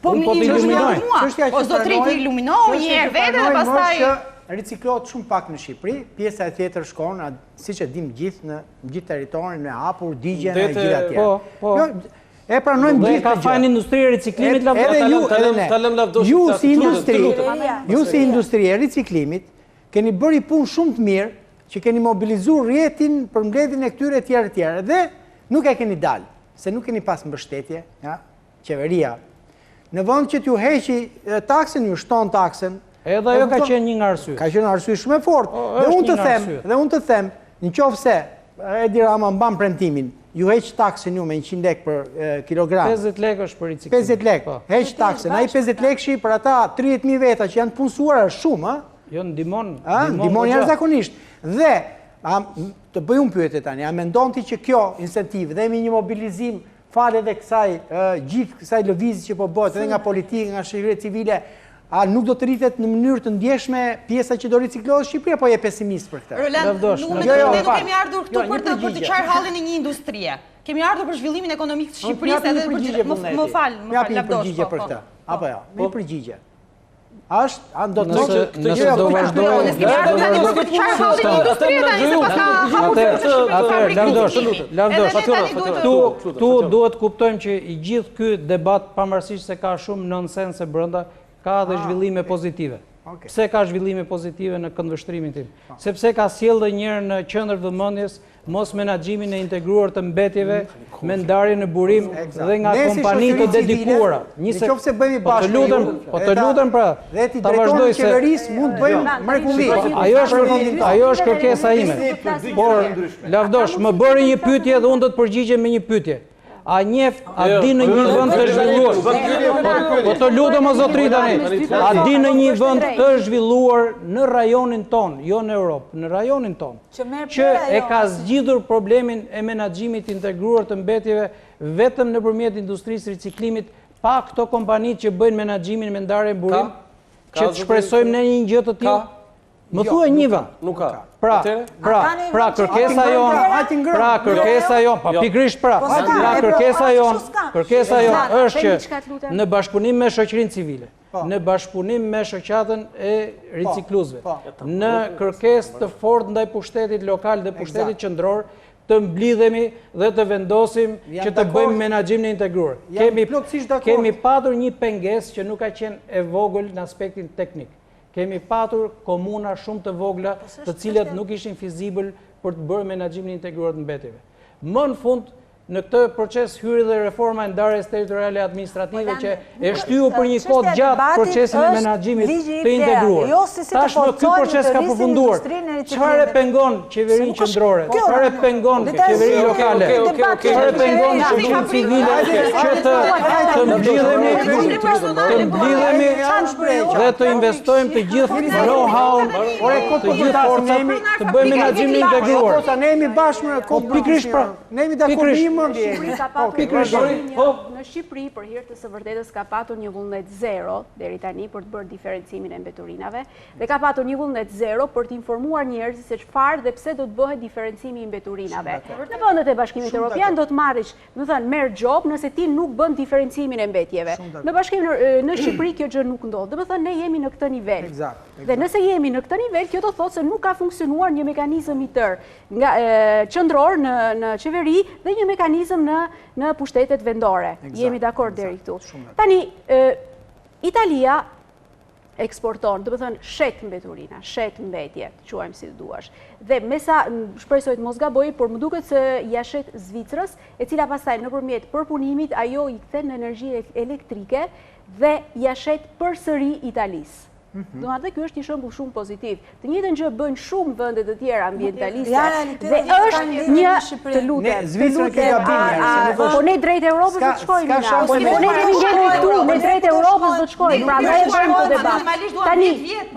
po më iluminoj mua. Po zotri të iluminoj një herë vetë dhe pastaj riciklohet shumë pak në Shqipëri, pjesa e tjetër shkon, siç e dim gjithë në gjithë territorin e hapur, digjen e gjitha tjerë. E pranojmë gjithë ka fajin industri e riciklimit ju si industri e riciklimit keni bëri punë shumë të mirë që keni mobilizuar rrjetin për mbledhjen e këtyre tjerë dhe nuk e keni dalë, se nuk keni pas mbështetje, qeveria. Në vend që t'ju heqi taksen, ju shton taksen. Edhe ajo ka qenë një nga arsyet. Ka qenë arsye shumë e fortë. Dhe unë të them, nëse Edi Rama mban premtimin, ju heq taksin ju me 100 lekë për kilogram. 50 lekë është për riciklim. 50 lekë. Heq taksin. Ai 50 lekëshi për ata 30.000 veta që janë të punësuar është shumë, Jo ndihmon. Ndihmon jashtëzakonisht. Dhe të bëj un pyetje tani, a mendon ti që kjo incentiv dhe një mobilizim fal edhe gjithë kësaj lëvizje që po bëhet edhe nga politika, nga shoqëria civile, a nuk do të rritet në mënyrë të ndjeshme pjesa që do riciklohet Shqipëria, apo je pesimist për këtë? Roland, ne nuk kemi ardhur këtu për të qarë hallin e një industrie. Kemi ardhur për zhvillimin ekonomik të Shqipërisë edhe për më fal, Japi një përgjigje për këtë. Apo jo, një përgjigje. Do të thotë nëse do vazhdojmë. Ne kemi ardhur për të qarë hallin e industrisë tani se pas Lavdosh. Tu duhet kuptojmë që i gjithë ky debat pavarësisht se ka shumë nonsense brenda, ka dhe zhvillime pozitive. Pse ka zhvillime pozitive në këndvështrimin tim? Sepse ka sjellë njërë në qendër vëmendjes mos menaxhimin e integruar të mbetjeve me ndarje në burim dhe nga kompani të dedikuara. Nëse bëhemi Po të lutem pra, ta vazhdoj se mund të bëjmë mrekulli. Ajo është kërkesa ime. Por lavdosh, më bëri një pyetje dhe unë do të përgjigjem me një pyetje. A njeft, a di në një vend të zhvilluar, po të lutem o zotri tani, a di në një vend të zhvilluar në rajonin ton, jo në Europë, në rajonin ton, që e ka zgjidhur problemin e menaxhimit integruar të mbetjeve vetëm nëpërmjet industrisë riciklimit, pa këto kompani që bëjnë menaxhimin me ndarje burim, që të shpresojmë ne një gjë të tillë? Më thuaj një vend. Nuk ka. Pra kërkesa jon, pa pikrisht kërkesa jon është që në bashkëpunim me shoqërinë civile, në bashkëpunim me shoqatën e ricikluesve, në kërkesë të fortë ndaj pushtetit lokal dhe pushtetit qendror, të mblidhemi dhe të vendosim që të bëjmë menaxhimin e integruar. Kemi patur një pengesë që nuk ka qenë e vogël në aspektin teknik. Kemi patur komuna shumë të vogla të cilat nuk ishin fizibël për të bërë menaxhimin e integruar të mbetjeve. Më në fund, në këtë proces hyri dhe reforma e ndarjes territoriale administrative që e shtyu për një kohë gjatë procesin e menaxhimit të integruar. Tashmë ky proces ka përfunduar. Çfarë e pengon qeverinë qendrore? Çfarë e pengon qeverinë lokale? Çfarë e pengon shoqërinë civile që të mblidhemi dhe të investojmë të gjithë know-how, të gjithë forcat, të bëjmë menaxhimin integruar. Ne jemi bashkë pikërisht pra, ne jemi dakord. Në Shqipëri, për hir të së vërtetës, ka patur një vullnet zero deri tani për të bërë diferencimin e mbeturinave dhe ka patur një vullnet zero për të informuar njerëzit se çfarë dhe pse do të bëhet diferencimi i mbeturinave. Në vendet e Bashkimit Evropian do të marrësh, do të thënë merr job nëse ti nuk bën diferencimin e mbetjeve. Në Bashkimin në Shqipëri kjo gjë nuk ndodh. Do të thënë ne jemi në këtë nivel. Dhe nëse jemi në këtë nivel, kjo do thotë se nuk ka funksionuar një mekanizëm i tërë nga qendror në qeveri dhe një mekanizëm në pushtetet vendore. Jemi dakord deri këtu. Tani, Italia eksporton, do të thënë shet mbeturina, shet mbetje, quajmë si duash. Dhe me sa shpresoj të mos gaboj, por më duket se ja shet Zvicrës, e cila pastaj nëpërmjet përpunimit ajo i kthen në energji elektrike dhe ja shet përsëri Italisë. Do të ky është një shembull shumë pozitiv. Të njëjtën gjë bëjnë shumë vende të tjera ambientaliste dhe është një të lutem. Po ne drejt Europës do të shkojmë. Po ne kemi ngjitur këtu, ne drejt Europës do të shkojmë. Prandaj e bëjmë këtë debat. Tani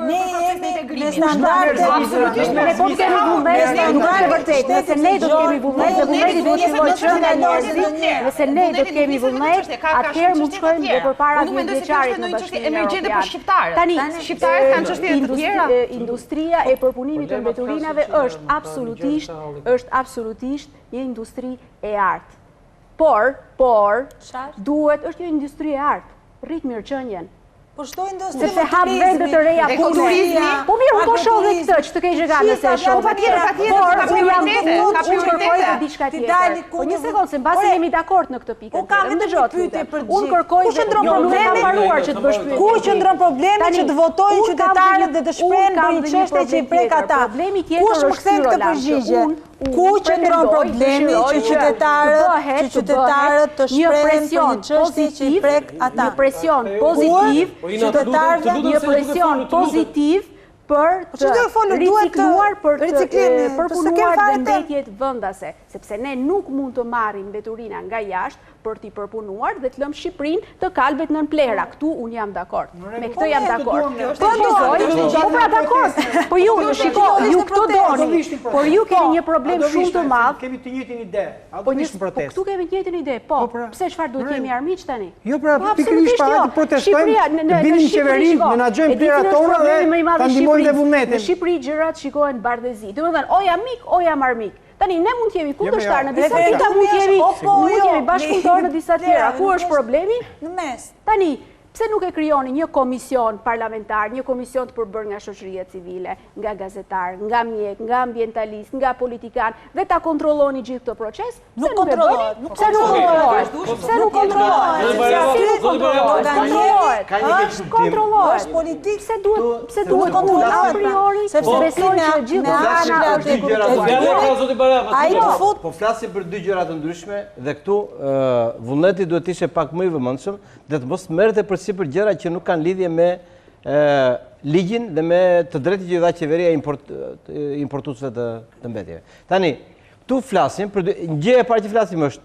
ne jemi me standarde absolutisht me rekord kemi vullnet, nuk është vërtet. Nëse ne do të kemi vullnet, dhe vullneti do të shkojë çfarë njerëzit, nëse ne do të kemi vullnet, atëherë mund të shkojmë dhe përpara 10 vjeçarit në Bashkimin Evropian. Tani shqiptarët kanë çështje të tjera. Industria e përpunimit të mbeturinave është absolutisht një industri e artë. Por duhet është një industri e artë. Rrit mirëqenjen. Po shto industri sepse hap vende të reja turizmi. Po mirë, unë po shoh dhe këtë, që të keq e ka nëse e shoh. Patjetër, ka prioritete, ka prioritete. Diçka tjetër. Po një sekondë, se mbasi jemi dakord në këtë pikë. Më dëgjoj pyetje për gjithë. Unë kërkoj ku qëndron problemi mbaruar që të bësh pyetje. Ku qëndron problemi që të votojnë qytetarët dhe të shprehin për një çështje që i prek ata? Problemi tjetër është kthen këtë përgjigje. Ku qëndron problemi që qytetarët të shprehen për një çështje që i prek ata? Një presion pozitiv, qytetarëve një presion pozitiv për të ricikluar, për të përpunuar dhe mbetjet vendase, sepse ne nuk mund të marrim mbeturina nga jashtë për t'i përpunuar dhe të lëmë Shqipërinë të kalbet nën plera. Këtu unë jam dakord. Me këtë jam dakord. Po pra dakord. Po ju këto doni. Por ju keni një problem shumë të madh. Kemi të njëjtin ide. Po këtu kemi të njëjtin ide. Po, pse çfarë duhet kemi armiq tani? Jo pra, pikërisht pa të protestojmë, të binim qeverinë, menaxhojmë plerat tona dhe ta ndihmojmë dhe vullnetin. Në Shqipëri gjërat shikohen bardhëzi. Domethënë, o jam mik, o jam armik. Tani ne mund të jemi kundërshtar në disa pikë, mund të jemi bashkëpunëtor në disa tjera. Ku është problemi? Në mes. Tani Pse nuk e krijoni një komision parlamentar, një komision të përbërë nga shoqëria civile, nga gazetar, nga mjek, nga ambientalist, nga politikan, dhe ta kontrolloni gjithë këtë proces? Nuk kontrollohet. Pse nuk kontrollohet? Pse nuk kontrollohet? Është kontrollohet. Është politikë. Pse duhet kontrollohet a priori? Sepse besoj që gjithë ana është e Po flasim për dy gjëra të ndryshme dhe këtu vullneti duhet të ishte pak më i vëmendshëm dhe të mos merrte përsipër gjëra që nuk kanë lidhje me ligjin dhe me të drejtë që i dha qeveria importuesve të mbetjeve. Tani, këtu flasim për gjë e parë që flasim është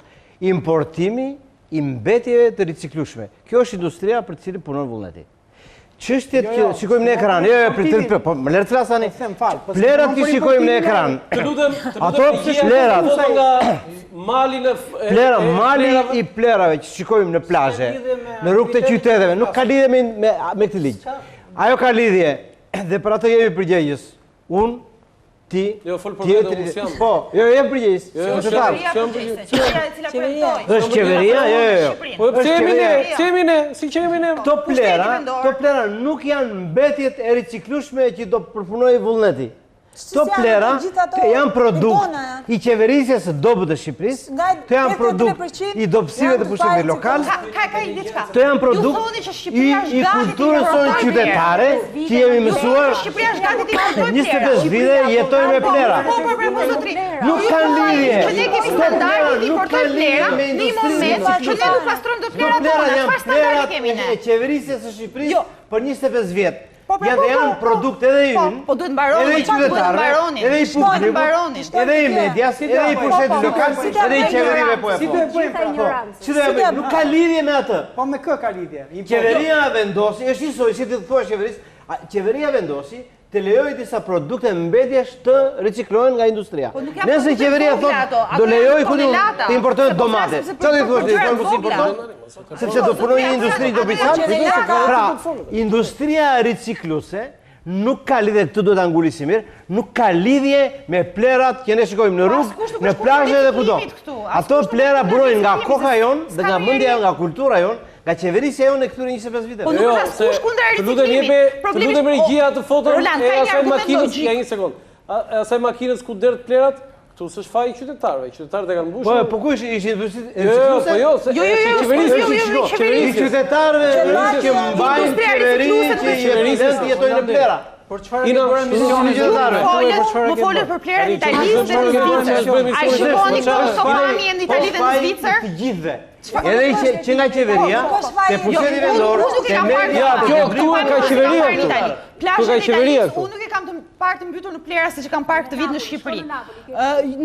importimi i mbetjeve të riciklueshme. Kjo është industria për të cilën punon vullneti. Çështjet që shikojmë në ekran, po më lër të flas tani. Plerat që shikojmë në ekran. Të lutem, ato plerat nga mali i plerave që shikojmë në plazhe, në rrugët e qyteteve, nuk ka lidhje me këtë ligj. Ajo ka lidhje dhe për atë jemi përgjegjës. Unë, ti, tjetri. Po, jo jemi përgjegjës. Është qeveria? Jo. Po pse jemi ne? Si që jemi ne? Këto plera nuk janë mbetjet e riciklueshme që do përpunojë vullneti. Këto plera janë produkt i qeverisjes së dobët të Shqipërisë, këto janë produkt i dobësive të pushtetit lokal, këto janë produkt i kulturës sonë qytetare që jemi mësuar 25 vite jetojmë me plera. Nuk kanë lidhje. Nuk kanë lidhje me industrinë. Këto plera janë plerat e qeverisjes së Shqipërisë për 25 vjet. Janë produkt edhe i ynë, edhe i qytetarëve, edhe i publikut, edhe i medias, edhe i pushtetit lokal, edhe i qeverive po e po. Nuk ka lidhje me atë. Po me kë ka lidhje? Qeveria vendosi, është njësoj, si të thua qeverisë, qeveria vendosi të lejoj disa produkte mbetjesh të riciklohen nga industria. Nëse qeveria thot, do lejoj të importojnë domate. Qa do i thuash, do i importojnë? Sepse do punoj një industri do bisan? Pra, industria ricikluese nuk ka lidhje, këtë duhet ta nguli si mirë, nuk ka lidhje me plerat që ne shikojmë në rrugë, në plazhe dhe kudo. Ato plera burojnë nga koha jon, dhe nga mendja jon, nga kultura jon, nga qeverisja jonë e këtyre 25 viteve. Po nuk ka askush kundër riciklimit. Të lutem regjia të foton e asaj makinës, ja një sekond. Asaj makinës ku derdh plerat, këtu s'është faji qytetarëve, qytetarët e kanë mbushur. Po ku ishin industri? Jo, qeverisja qytetarëve që mbajnë qeverinë që jetojnë në plera. Por çfarë do bëra misioni qytetarëve? Më folët për plerat italisë dhe në Zvicër. Ai shikoni këto sofami në Itali dhe në Zvicër? Të gjithëve. Edhe që nga qeveria, te pushteti vendor, te media, këtu ka qeveria këtu. Plazhet e Italisë, unë nuk e kam të parë të mbytur në plera siç e kam parë këtë vit në Shqipëri.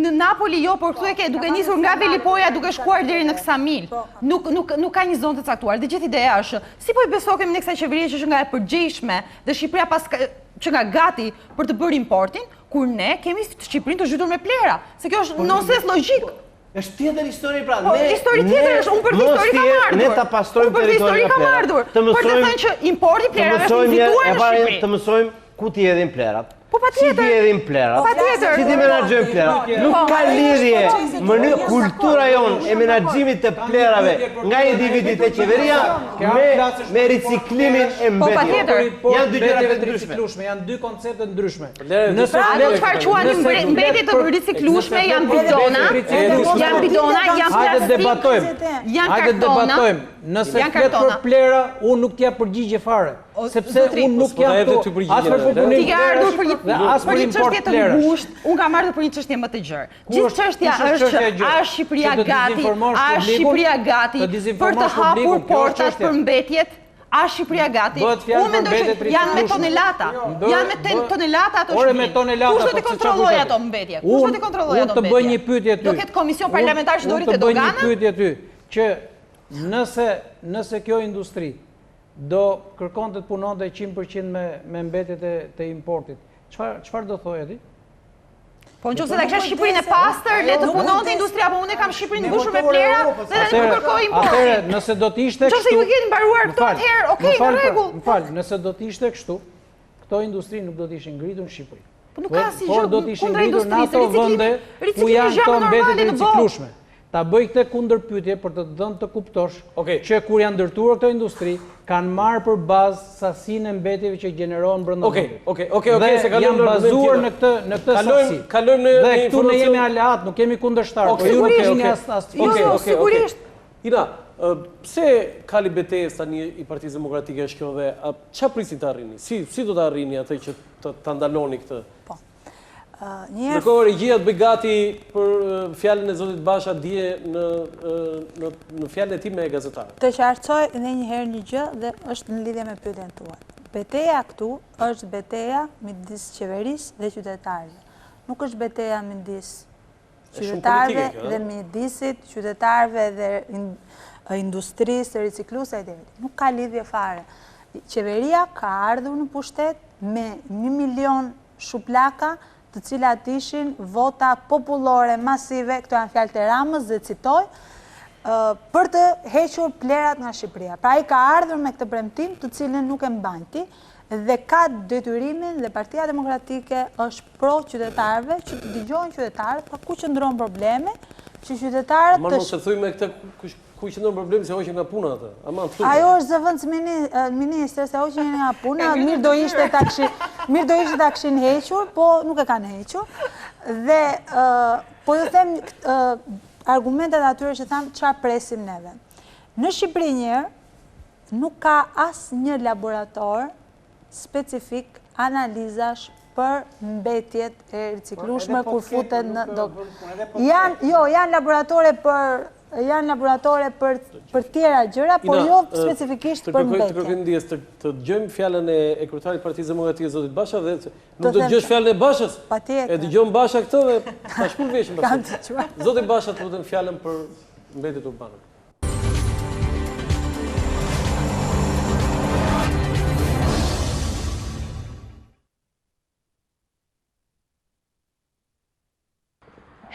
Në Napoli jo, por këtu e ke duke nisur nga Velipoja duke shkuar deri në Ksamil. Nuk ka një zonë të caktuar. Dhe gjithë ideja është, si po i besokemi ne kësaj qeverie që është nga e përgjegjshme dhe Shqipëria pas që nga gati për të bërë importin, kur ne kemi Shqipërinë të zhytur me plera. Se kjo është nonsens logjik. Është tjetër histori pra. Histori tjetër është, unë për të histori kam ardhur. Ne ta pastrojmë territorin nga plera. Për të thënë që importi plerave është vizituar në Shqipëri. Të mësojmë ku t'i hedhin plerat. Po patjetër. Si t'i hedhin plerat. Patjetër. Si t'i menaxhojmë plerat. Nuk ka lidhje kultura jonë e menaxhimit të plerave nga individit e qeveria me riciklimin e mbetjeve. Po patjetër. Janë dy gjëra të ndryshme. Janë dy koncepte ndryshme. Pra do çfarë quani mbetje të riciklueshme janë bidona, janë plastik, janë kartona. Nëse flet për plera, unë nuk t'ja përgjigje fare. Sepse unë nuk jam këtu as për punim ti ke ardhur për një çështje të ngushtë, unë kam ardhur për një çështje më të gjerë. Gjithë çështja është a është Shqipëria gati për të hapur portat për mbetjet? A Shqipëria gati? Unë mendoj që janë me tonelata. Janë me tonelata ato shpije. Kush do të kontrolloj ato mbetje? Kush do të kontrolloj ato mbetje? Unë të bëj një pyetje ty. Do ketë komision parlamentar që do rritet dogana? Unë të bëj një pyetje ty që nëse kjo industri do kërkonte të punonte 100% me mbetjet e importit, çfarë do thoje ti? Po nëse ta kisha Shqipërinë e pastër, le të punonte industria, po unë kam Shqipërinë mbushur me plera dhe nuk kërkoj import. Atëherë, nëse do të ishte kështu. Nëse ju keni mbaruar këto atëherë, okay, në rregull. Më fal, nëse do të ishte kështu, këto industri nuk do të ishin ngritur në Shqipëri. Po nuk ka asnjë gjë do të ishin ngritur në ato vende ku janë këto mbetjet e riciklueshme. ta bëj këtë kundërpyetje për të dhënë të kuptosh që kur janë ndërtuar këto industri, kanë marrë për bazë sasinë e mbetjeve që gjenerohen brenda vendit. Se janë bazuar në këtë sasi. Kalojmë në dhe këtu ne jemi aleat, nuk kemi kundërshtar. Sigurisht. Ina, pse Kali Betejës tani i Partisë Demokratike është kjo dhe çfarë prisni të arrini? Si do të arrini atë që të ndaloni këtë? Ndërkohë regjia të bëj gati për fjalën e zotit Basha dje në fjalën e tij me gazetarët. Të qartësoj edhe një herë një gjë dhe është në lidhje me pyetjen tuaj. Beteja këtu është beteja midis qeverisë dhe qytetarëve. Nuk është beteja midis qytetarëve dhe midisit qytetarëve dhe industrisë të ricikluese e nuk ka lidhje fare. Qeveria ka ardhur në pushtet me 1 milion shuplaka të cilat ishin vota popullore masive, këto janë fjalët e Ramës dhe citoj, për të hequr plerat nga Shqipëria. Pra ai ka ardhur me këtë premtim të cilën nuk e mbajti dhe ka detyrimin dhe Partia Demokratike është pro qytetarëve që të dëgjojnë qytetarët pa ku qëndron probleme, që qytetarët të mos e thuj me këtë ku qëndron problemi se hoqin nga puna atë. Ajo është zëvendës ministre se hoqin nga puna, mirë do ishte ta kishin hequr, po nuk e kanë hequr. Dhe po ju them argumentet atyre që thamë çfarë presim neve. Në Shqipëri njëherë nuk ka asnjë laborator specifik analizash për mbetjet e riciklueshme kur futet në janë laboratore për tjera gjëra, por jo specifikisht për mbetje. Të kërkojmë ndjes të dëgjojmë fjalën e kryetarit Partisë Demokratike zotit Basha dhe nuk do të dëgjosh fjalën e Bashës. Patjetër. E dëgjojmë Basha këtë dhe ta shpërveshim pastaj. Zoti Basha të lutem fjalën për mbetjet urbane.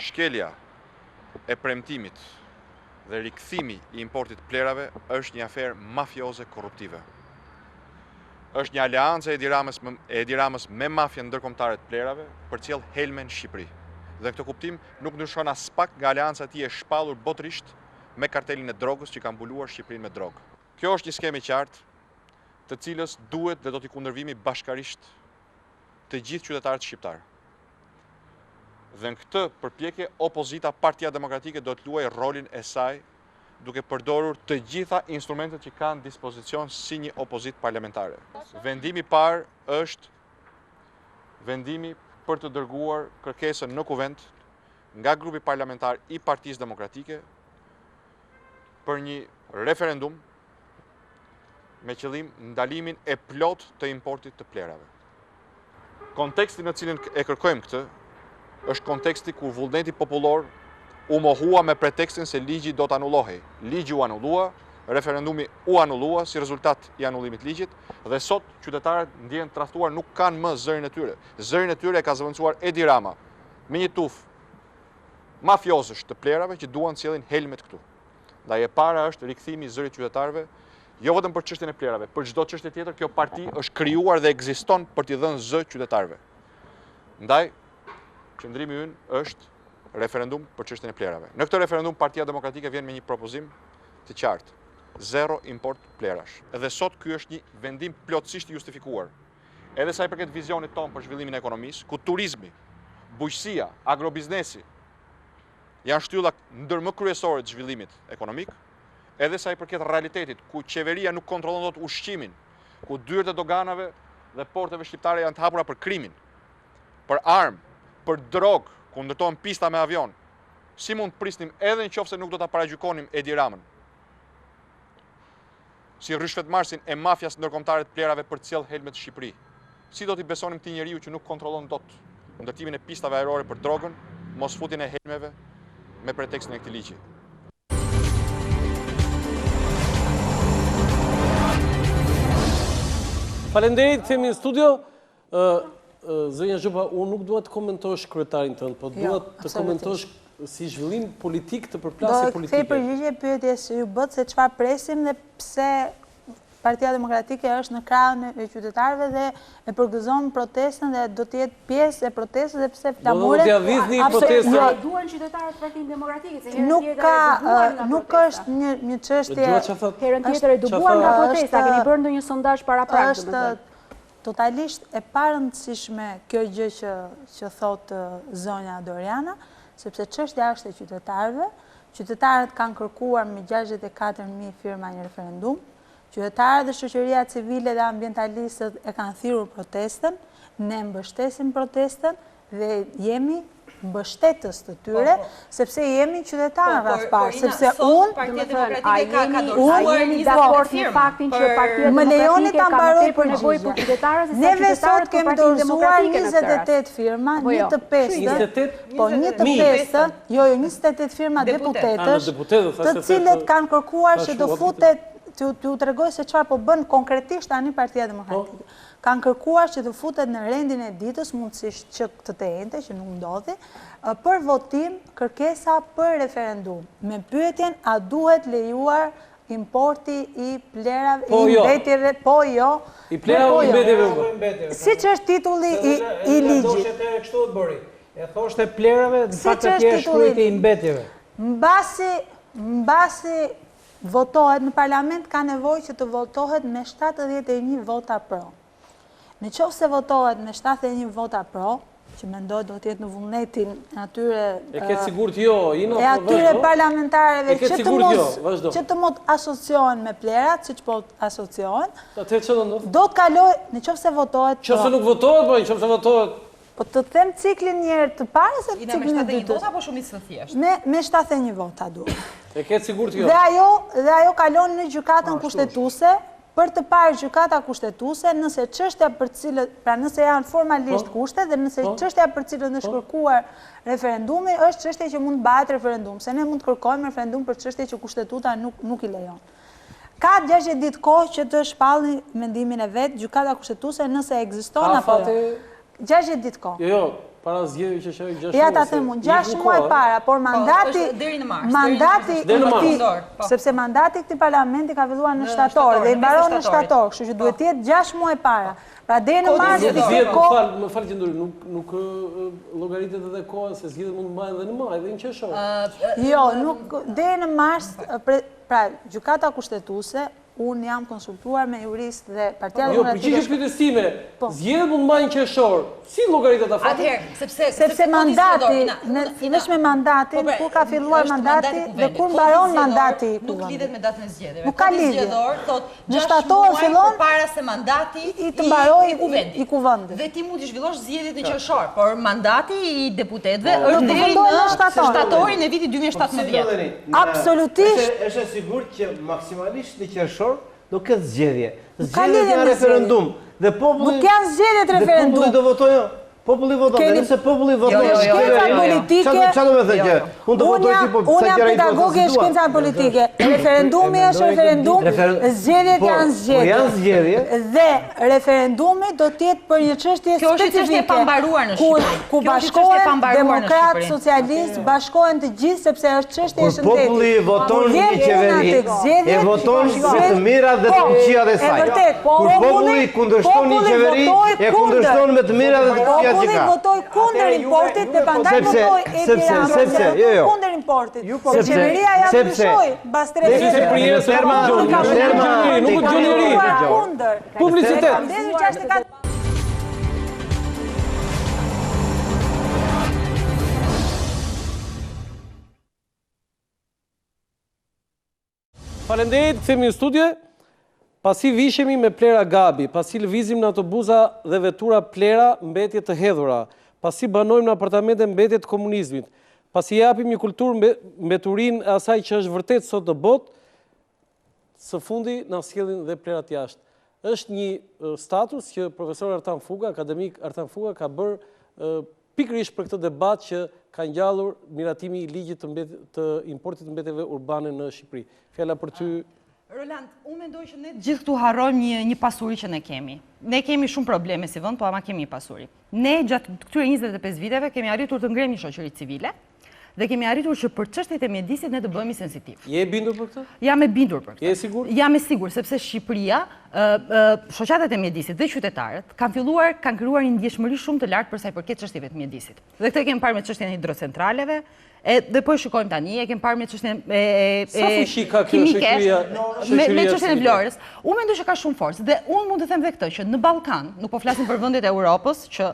Shkelja e premtimit dhe rikthimi i importit plerave është një aferë mafioze korruptive. Është një aleancë e Edi Ramës me mafjen ndërkombëtare të plerave për të sjellë helme në Shqipëri. Dhe këtë kuptim nuk ndryshon as pak nga aleanca e tij e shpallur botërisht me kartelin e drogës që ka mbuluar Shqipërinë me drogë. Kjo është një skemë e qartë, të cilës duhet dhe do t'i kundërvimi bashkarisht të gjithë qytetarët shqiptarë. Dhe në këtë përpjekje, opozita Partia Demokratike do të luajë rolin e saj duke përdorur të gjitha instrumentet që kanë dispozicion si një opozitë parlamentare. Vendimi i parë është vendimi për të dërguar kërkesën në kuvent nga grupi parlamentar i Partisë Demokratike për një referendum me qëllim ndalimin e plot të importit të plerave. Konteksti në cilin e kërkojmë këtë është konteksti kur vullneti popullor u mohua me pretekstin se ligji do të anullohej. Ligji u anullua, referendumi u anullua si rezultat i anullimit ligjit dhe sot qytetarët ndjehen tradhtuar, nuk kanë më zërin e tyre. Zërin e tyre e ka zëvendësuar Edi Rama me një tufë mafiozësh të plerave që duan të sjellin helmet këtu. Ndaj e para është rikthimi i zërit qytetarëve, jo vetëm për çështjen e plerave, për çdo çështje tjetër, kjo parti është krijuar dhe ekziston për t'i dhënë zë qytetarëve. Ndaj qëndrimi ynë është referendum për çështjen e plerave. Në këtë referendum Partia Demokratike vjen me një propozim të qartë: zero import plerash. Edhe sot ky është një vendim plotësisht i justifikuar. Edhe sa i përket vizionit tonë për zhvillimin e ekonomisë, ku turizmi, bujqësia, agrobiznesi janë shtyllat ndër më kryesore të zhvillimit ekonomik, edhe sa i përket realitetit ku qeveria nuk kontrollon dot ushqimin, ku dyert e doganave dhe porteve shqiptare janë të hapura për krimin, për armë, për drogë, ku ndërtohen pista me avion, si mund të prisnim edhe nëse nuk do ta paragjykonim Edi Ramën si rishvetmarsin e mafjas ndërkombëtare të plerave për të sjellë helmet në Shqipëri? Si do t'i besonim këtij njeriu që nuk kontrollon dot ndërtimin e pistave ajrore për drogën, mos futjen e helmeve me pretekstin e këtij ligji? Faleminderit, themi në studio. Zënja Zhupa, unë nuk dua të komentosh kryetarin tënd, po dua të komentosh si zhvillim politik të përplasje politike. Do të kthej përgjigje pyetjes që ju bët se çfarë presim dhe pse Partia Demokratike është në krahun e qytetarëve dhe e përgëzon protestën dhe do të jetë pjesë e protestës dhe pse flamuret. Duan qytetarët Partinë Demokratike, se herën tjetër nuk është një çështje. Herën tjetër e dubuan nga protesta, keni bërë ndonjë sondazh paraprak? Është totalisht e parëndësishme kjo gjë që thotë zonja Doriana, sepse çështja është e qytetarëve. Qytetarët kanë kërkuar me 64.000 firma një referendum. Qytetarët dhe shoqëria civile dhe ambientalistët e kanë thirrur protestën. Ne mbështesim protestën dhe jemi mbështetës të tyre, sepse jemi qytetarë rreth parë, sepse unë jemi dakord me faktin që Partia Demokratike ka më tepër nevojë për qytetarët se neve sot kemi dorëzuar 28 firma, 28 firma deputetësh, të cilët kanë kërkuar që do futet, t'ju tregoj se çfarë po bën konkretisht tani Partia Demokratike. Kanë kërkuar që të futet në rendin e ditës, mundësisht që të ente, që nuk ndodhi, për votim kërkesa për referendum. Me pyetjen, a duhet lejuar importi i plerave, i mbetjeve, po jo. I plerave i mbetjeve. Siç është titulli i ligjit. Kështu të bëri. E thoshte plerave, në fakt atje shkruajti i mbetjeve. Mbasi votohet në parlament, ka nevojë që të votohet me 71 vota pro. Në qoftë se votohet me 71 vota pro, që mendoj do t'jetë në vullnetin atyre atyre parlamentareve që të mos asociohen me plerat, siç po asociohen, do të kaloj, në qoftë se votohet pro. Qoftë nuk votohet, po në qoftë se votohet. Po të them ciklin njërë të parë se ciklin e dytës. Me 71 vota apo shumicë të thjeshtë? Me 71 vota duhet. E ketë sigurt jo. Dhe ajo kalon në gjykatën kushtetuese, për të parë gjykata kushtetuese, nëse çështja për cilët, pra nëse janë formalisht kushte dhe nëse çështja për cilën është kërkuar referendumi është çështje që mund të bëhet referendum, se ne mund të kërkojmë referendum për çështje që kushtetuta nuk i lejon. Ka 60 ditë kohë që të shpallni mendimin e vet gjykata kushtetuese nëse ekziston apo jo. 60 ditë kohë. Jo, para zgjedhjeve që shoj 6 muaj. Ja ta them unë, 6 muaj para, por mandati sepse mandati i këtij parlamenti ka filluar në shtator dhe i mbaron në shtator, kështu që duhet të jetë 6 muaj para. Pra deri në mars më fal që nduri, nuk llogaritet edhe koha se zgjedhjet mund të mbahen edhe në maj dhe në qershor. Jo, nuk deri në mars, pra gjykata kushtetuese unë jam konsultuar me jurist dhe Partia Demokratike. Jo, përgjigjesh pyetjes time. Zgjedhjet mund të mbahen qershor. Si llogaritet afati? Atëherë, sepse mandati, fillesh me mandatin, kur ka filluar mandati dhe kur mbaron mandati. Nuk lidhet me datën e zgjedhjeve. Nuk ka lidhje. Në shtator fillon përpara se mandati i të mbarojë i kuvendit. Dhe ti mund të zhvillosh zgjedhjet në qershor, por mandati i deputetëve është deri në shtatorin e vitit 2017. Absolutisht. Është e sigurt që maksimalisht në qershor do ketë zgjedhje. Zgjedhjet janë referendum. Nuk janë zgjedhjet referendum. Populli do votojë. Populli voton, nëse populli voton. Shkenca politike. Çfarë do të thënë që? Unë do votoj si po. Unë jam pedagoge e shkenca politike. Referendumi është referendum, zgjedhjet janë zgjedhje. Janë zgjedhje. Dhe referendumi do të jetë për një çështje specifike. Kjo është çështje e pambaruar në Shqipëri. Ku bashkohen demokrat, socialist, bashkohen të gjithë sepse është çështje e shëndetit. Populli voton një qeveri. E voton për të mirat dhe të këqijat e saj. Kur populli kundërshton një qeveri, e kundërshton me të mirat dhe të këqijat. Populli votoi kundër importit dhe prandaj votoi kundër importit. Qeveria ja ndryshoi mbas 3 vjetësh. Publicitet. Faleminderit, kthehemi në studio. Pasi vishemi me plera gabi, pasi lëvizim në autobusa dhe vetura plera mbetje të hedhura, pasi banojmë në apartamente mbetje të komunizmit, pasi japim një kulturë mbeturin e asaj që është vërtet sot në botë, së fundi na sjellin dhe plerat jashtë. Është një status që profesor Artan Fuga, akademik Artan Fuga, ka bërë pikërisht për këtë debat që ka ngjallur miratimi i ligjit të importit të mbetjeve urbane në Shqipëri. Fjala për ty. Roland, unë mendoj që ne gjithë këtu harrojmë një pasuri që ne kemi. Ne kemi shumë probleme si vend, po ama kemi një pasuri. Ne gjatë këtyre 25 viteve kemi arritur të ngrejmë një shoqëri civile, dhe kemi arritur që për çështjet e mjedisit ne të bëhemi sensitiv. Je e bindur për këtë? Jam e bindur për këtë. Je e sigurt? Jam e sigurt, sepse Shqipëria, shoqatat e mjedisit dhe qytetarët kanë krijuar një ndjeshmëri shumë të lartë për sa i përket çështjeve të mjedisit. Dhe këtë kemi parë me çështjen e hidrocentraleve, dhe po e shikojmë tani, e kemi parë me çështjen e kimike, me çështjen e Vlorës. Unë mendoj që ka shumë forcë dhe unë mund të them edhe këtë që në Ballkan, nuk po flasim për vendet e Europës, që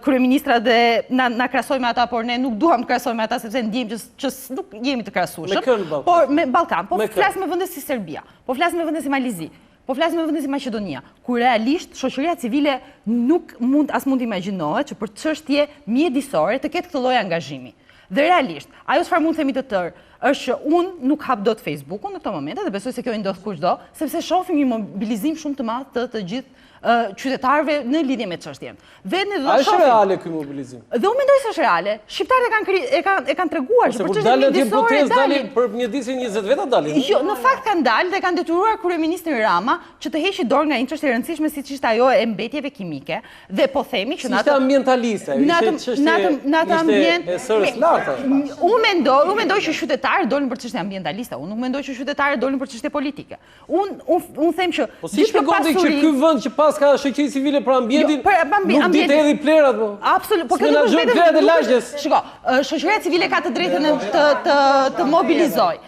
kryeministra dhe na krahasoj me ata, por ne nuk duam të krahasojmë me ata sepse ndjejmë që nuk jemi të krahasueshëm. Por me Ballkan, po flasim me vende si Serbia, po flasim me vende si Malizi, po flasim me vende si Maqedonia, ku realisht shoqëria civile nuk mund të imagjinohet që për çështje mjedisore të ketë këtë lloj angazhimi. Dhe realisht, ajo çfarë mund të themi të tërë është që unë nuk hap dot Facebook-un në këto momente dhe besoj se kjo i ndodh kushdo, sepse shohim një mobilizim shumë të madh të gjithë qytetarëve në lidhje me çështjen. Dhe ne do të shohim. A është reale ky mobilizim? Dhe unë mendoj se është reale. Shqiptarët e kanë treguar që për çështjen mjedisore dalin për mjedisin 20 veta dalin. Jo, në fakt kanë dalë dhe kanë detyruar kryeministrin Rama që të heqë dorë nga një çështje e rëndësishme siç ishte ajo e mbetjeve kimike dhe po themi që në atë ambientaliste, në atë ambient e sërës lartë. Unë mendoj që qytetarët dolin për çështje ambientaliste, unë nuk mendoj që qytetarët dolin për çështje politike. Unë them që po si shpjegon që ky vend që pas ka shoqëri civile për ambientin, nuk di të hedhë plerat, po. Absolutisht, por kjo nuk është. Shiko, shoqëria civile ka të drejtën të mobilizojë.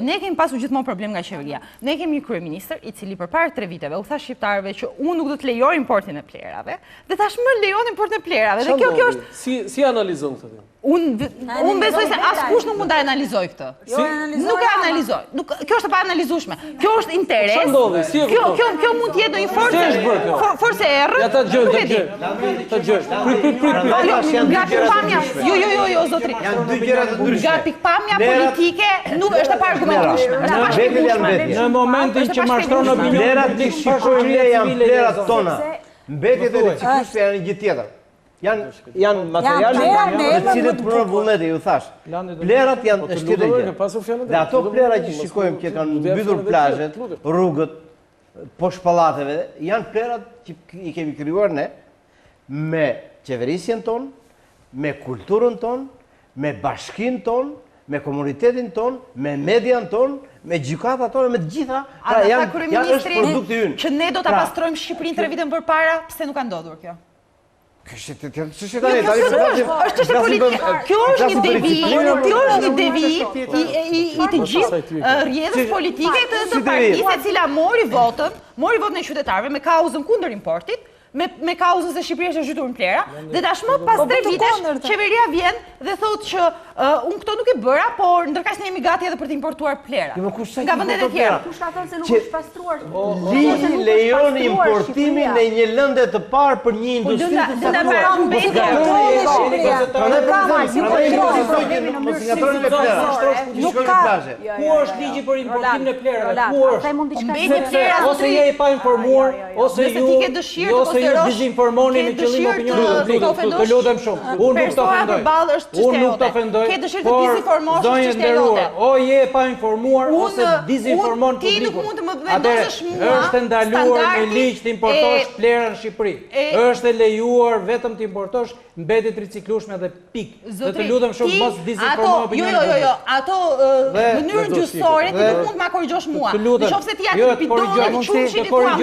Ne kemi pasur gjithmonë problem nga qeveria. Ne kemi një kryeministër i cili përpara 3 viteve u tha shqiptarëve që unë nuk do të lejoj importin e plerave, dhe tashmë lejon importin e plerave. Dhe kjo është si analizon këtë? Unë besoj se askush nuk mund ta analizoj këtë. Nuk e analizoj. Kjo është e paanalizueshme. Kjo është interes. Kjo mund të jetë ndonjë forcë e errët. Ja ta gjë. Ta gjë. Nga pikpamja. Jo, zotri. Nga pikpamja politike nuk është e paargumentueshme. Në momentin që mashtron opinionin, plerat që shqiptoria janë plerat tona. Mbetjet e riciklueshme janë një gjë tjetër. Janë materiale të cilët punon vullneti, ju thash. Plerat janë është tjetër gjë. Dhe ato plera që shikojmë që kanë mbytur plazhet, rrugët, poshtë pallateve, janë plerat që i kemi krijuar ne me qeverisjen tonë, me kulturën tonë, me bashkinë tonë, me komunitetin tonë, me median tonë, me gjykata tonë, me të gjitha. Janë është produkti ynë. Që ne do ta pastrojmë Shqipërinë 3 vite më parë, pse nuk ka ndodhur kjo? Është çështje politike. Kjo është një devi i të gjithë rrjedhës politike të partisë e cila mori votën e qytetarëve me kauzën kundër importit, me kauzën se Shqipëria është zhytur në plera, dhe tashmë pas 3 vitesh qeveria vjen dhe thotë që unë këto nuk e bëra, por ndërkaq ne jemi gati edhe për të importuar plera. Nga vendet e tjera. Kush ka thënë se nuk është pastruar? Ligji lejon importimin në një lëndë të parë për një industri të caktuar. Ku është ligji për importimin e plerave? Ku është? Ose je i pa informuar, ose ju je dezinformoni në qëllim opinionin publik. Të lutem shumë. Unë nuk të ofendoj. Por zonjë nderuar, o je pa informuar ose dezinformon publikun. Ti nuk mund të më vendosësh mua. Është ndaluar me ligj të importosh plera në Shqipëri. Është lejuar vetëm të importosh mbetjet riciklueshme dhe pikë. Dhe të lutem shumë mos dezinformo opinionin. Jo, ato mënyrën gjyqësore ti nuk mund të ma korrigjosh mua. Nëse ti atë pidone çuçi ti thua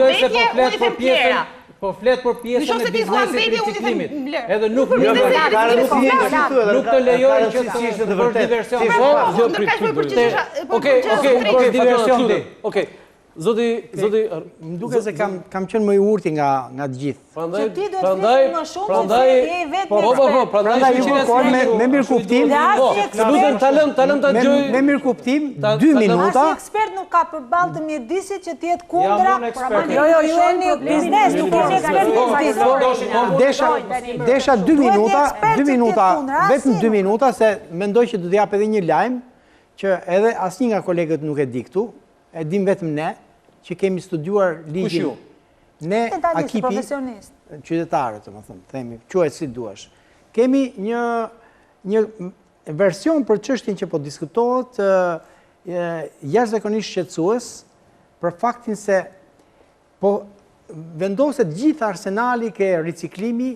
mbetje, po flet për pjesën e biznesit të riciklimit. Edhe nuk të lejojnë që të ishte të vërtetë. Okej, diversion ti. Okej. Zoti, më duket se kam qenë më i urti nga të gjithë. Që ti do të flisë më shumë, se je vetë prandaj me mirë kuptim. Lutem ta lëm ta gjoj. Me mirë kuptim, 2 minuta. As ekspert nuk ka përballë të mjedisit që të jetë kundra. Jo, ju jeni biznes, nuk jeni ekspert. Desha 2 minuta, vetëm 2 minuta, se mendoj që do të jap edhe një lajm që edhe asnjë nga kolegët nuk e di këtu. E dim vetëm ne, që kemi studiuar ligjin. Ne, ekipi, qytetarët, themi, quhet si duash. Kemi një version për çështjen që po diskutohet jashtëzakonisht shqetësues, për faktin se po vendoset gjithë arsenali ke riciklimi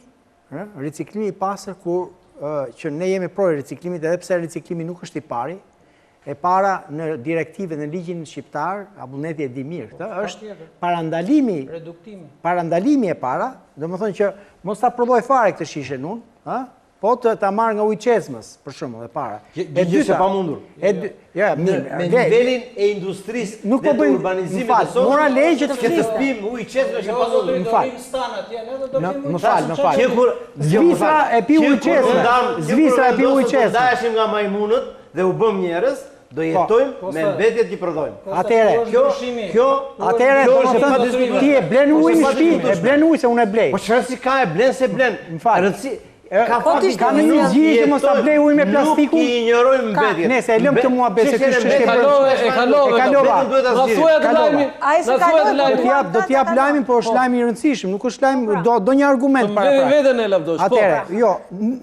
i pastër, kur që ne jemi pro riciklimit, edhe pse riciklimi nuk është i pari, e para në direktive në ligjin shqiptar, Abullneti e di mirë këtë, është parandalimi e para, do më thonë që mos ta prodhoj fare këtë shishen unë, po të ta marrë nga ujqezmës, për shumë, dhe para. Gjë që pa mundur. Me nivelin e industrisë dhe të urbanizimit të sotshëm, mora legje të të spim ujqezmës që pa mundur. Më falë. Zvisa e pi ujqezmën. Zvisa e pi ujqezmën. Dashim nga majmunët dhe u bëm njerëz, do jetojmë me mbetjet që prodhojmë. Atere, ti e blen ujë në shtëpi, e blen ujë se unë e blej. Po çfarë si ka e blen se blen? Më falë. Ka në një gjithë që mos ta blej ujë me plastiku. Nuk i injorojmë mbetjet. Nese, e lëm të mua besë të shqe E kalova. Na thuaj atë lajmin. Do t'jap lajmin, po është lajmi i rëndësishëm, nuk është lajm, do një argument para pra. Veten e lavdosh. Atere, jo,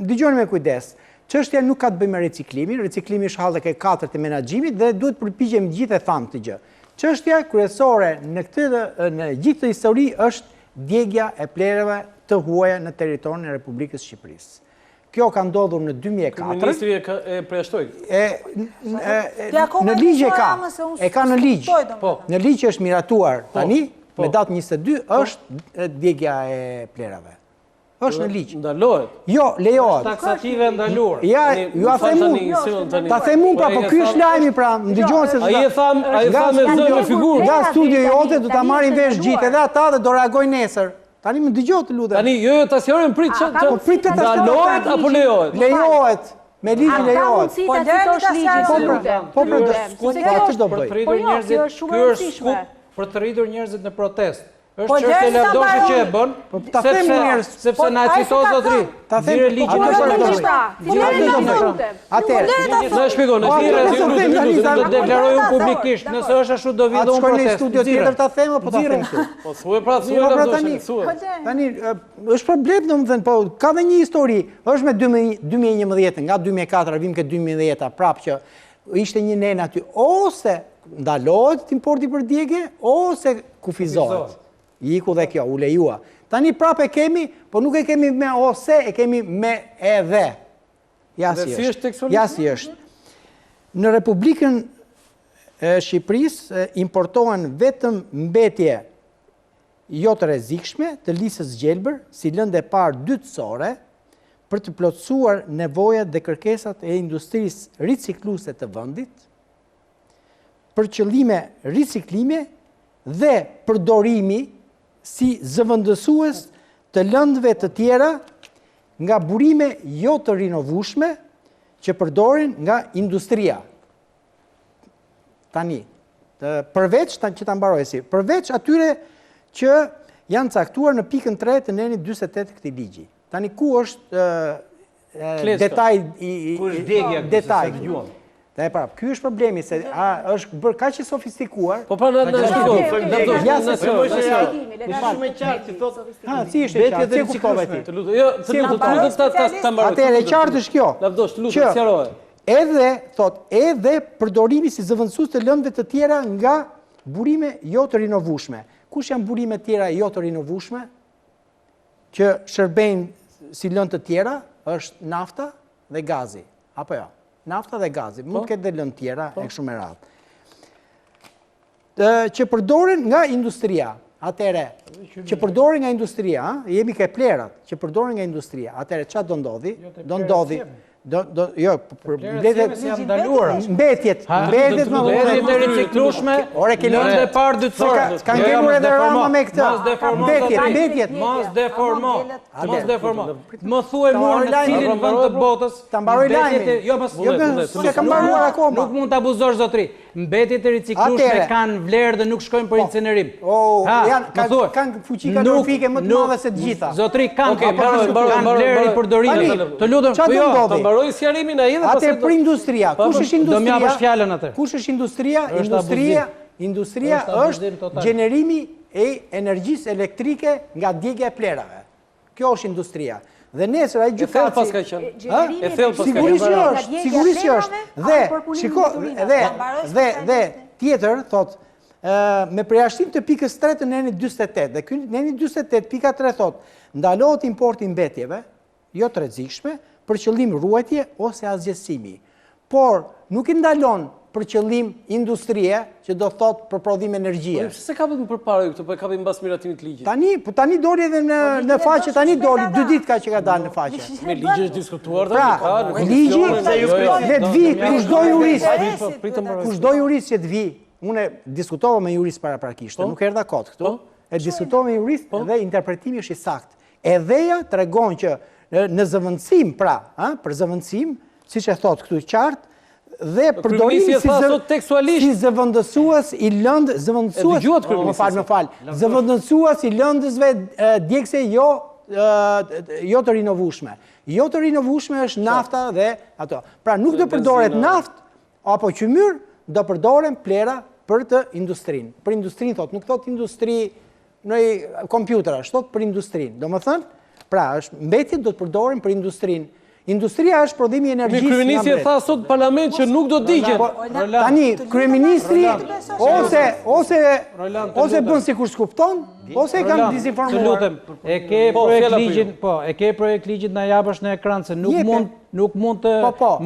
dëgjoni me kujdes. Çështja nuk ka të bëjë me riciklimin, riciklimi është hallë e katërt e menaxhimit dhe duhet përpiqem gjithë e tham këtë gjë. Çështja kryesore në gjithë këtë histori është djegja e plerave të huaja në territorin e Republikës Shqipërisë. Kjo ka ndodhur në 2004. Ministri e përjashtoi. Në ligj e ka në ligj. Në ligj është miratuar tani, me datë 22 është djegja e plerave. Është në ligj. Ndalohet. Jo, lejohet. Taksative ndaluar. Ja, ju a them unë. Ta them unë pra, po ky është lajmi pra, më dëgjoni se ai e tham me zë me figurë. Nga studio jote do ta marrin vesh gjithë edhe ata dhe do reagojnë nesër. Tani më dëgjoj të lutem. Tani jo ta sqarojmë prit ç'është. Po prit të ndalohet apo lejohet? Lejohet. Me ligjin lejohet. Po ç'do bëj? Për të rritur njerëzit në protestë. Është çështje lavdoshë që e bën, sepse na e citoi zotëri. Ta them Atëherë, na shpjegon, do deklaroj unë publikisht, nëse është ashtu do vi dhe unë protestë. Në protestë. studio tjetër ta them apo ta them këtu? Po thuaj pra, thuaj. Tani është problem domethënë, po ka dhe një histori. Është me 2011, nga 2004 vim ke 2010 prapë që ishte një nen aty, ose ndalohet importi për djegje, ose kufizohet. Iku dhe kjo, u lejua. Tani prapë e kemi, po nuk e kemi me ose, e kemi me edhe. Ja si është. Në Republikën e Shqipërisë importohen vetëm mbetje jo të rrezikshme të lisës gjelbër, si lëndë e parë dytësore, për të plotësuar nevojat dhe kërkesat e industrisë ricikluese të vendit, për qëllime riciklime dhe përdorimi si zëvendësues të lëndëve të tjera nga burime jo të rinovueshme që përdoren nga industria. Tani, përveç që ta mbaroj si, përveç atyre që janë caktuar në pikën 3 të nenit 48 këtij ligji. Tani ku është detaj detaj. Dhe pra, ky është problemi se është bërë kaq i sofistikuar. Po pra na shpjegoj. Ja se shumë qartë, si thotë. Si është qartë? Si kuptove ti? Të lutem. Jo, të lutem ta mbaroj. Atëherë qartë është kjo. Lavdosh, të lutem, sqaroje. Edhe përdorimi si zëvendësues të lëndëve të tjera nga burime jo të rinovueshme. Kush janë burime të tjera jo të rinovueshme që shërbejnë si lëndë të tjera? Është nafta dhe gazi. Apo jo? Nafta dhe gazi, mund të ketë dhe lëndë tjera e kështu me radhë. Që përdoren nga industria, atëre, që përdoren nga industria, jemi ke plerat, që përdoren nga industria, atëre, çfarë do ndodhi? Do ndodhi, jo, mbetjet e riciklueshme, lëndë e parë dytësore. Ka ngelur edhe Rama me këtë. Mbetjet. Mos deformo. Më thuaj mua në cilin vend të botës. Ta mbaroj lajmin. Jo, s'e kam mbaruar akoma. Nuk mund ta abuzosh zotëri. Mbetjet e riciklueshme kanë vlerë dhe nuk shkojnë për incinerim. Kanë fuqi kalorifike më të madhe se të gjitha. Zotëri kanë vlerë i përdorimit. Të lutem, po jo. Mbaroj sqarimin ai dhe pastaj për industria. Kush është industria? Do më japësh fjalën atë. Kush është industria? Industria është gjenerimi e energjisë elektrike nga djegja e plerave. Kjo është industria. Dhe nesër ai gjykatësi sigurisht që është. Dhe shiko, dhe tjetër thot me përjashtim të pikës 3 të nenit 48, dhe nenit 48 pika 3 thot ndalohet importi mbetjeve jo të rrezikshme për qëllim ruajtje ose asgjësimi. Por nuk i ndalon për qëllim industrie, që do thot për prodhim energjie. Se kapet më përpara këtu, po kapet mbas miratimit të ligjit. Tani doli edhe në faqe, tani doli 2 ditë ka që ka dalë në faqe. Me ligji është diskutuar tani. Ligji le të vi kushdo jurist që të vi. Unë diskutova me jurist paraprakisht, nuk erdha kot këtu. E diskutova me jurist dhe interpretimi është i saktë. Edheja tregon që në zëvendësim, për zëvendësim, siç e thot këtu qartë, dhe përdorimi si zëvendësues i lëndë, zëvendësues i lëndësve djegëse jo të rinovueshme. Jo të rinovueshme është nafta dhe ato. Pra nuk do përdoret naftë apo qymyr, do përdoren plera për të industrinë. Për industrinë thot, nuk thot industri në kompjutera, thot për industrinë. Domethënë, pra është mbetjet do të përdoren për industrinë. Industria është prodhimi i energjisë. Kryeministri e tha sot në parlament që nuk do digjen. Tani, kryeministri ose bën sikur s'kupton, ose e kanë dizinformuar. E ke projekt ligjit na japësh në ekran se nuk mund të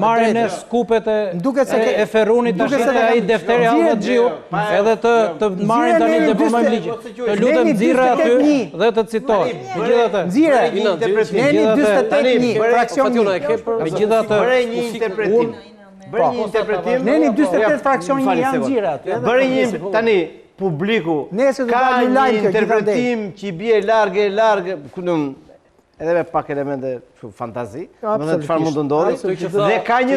marrë në skupet e Ferrunit të shite ai defteri Hallxhiu edhe të marrin tani të përmojmë ligjit. Të lutem nxirre aty dhe të citoj. Megjithatë, nxirre 48 fraksion megjithatë bëri një interpretim. Neni 48 fraksion janë nxirre aty. Bëri një tani publiku ka një interpretim që i bie largë, edhe me pak elemente fantazi, më dhe çfarë mund të ndodhi, dhe ka një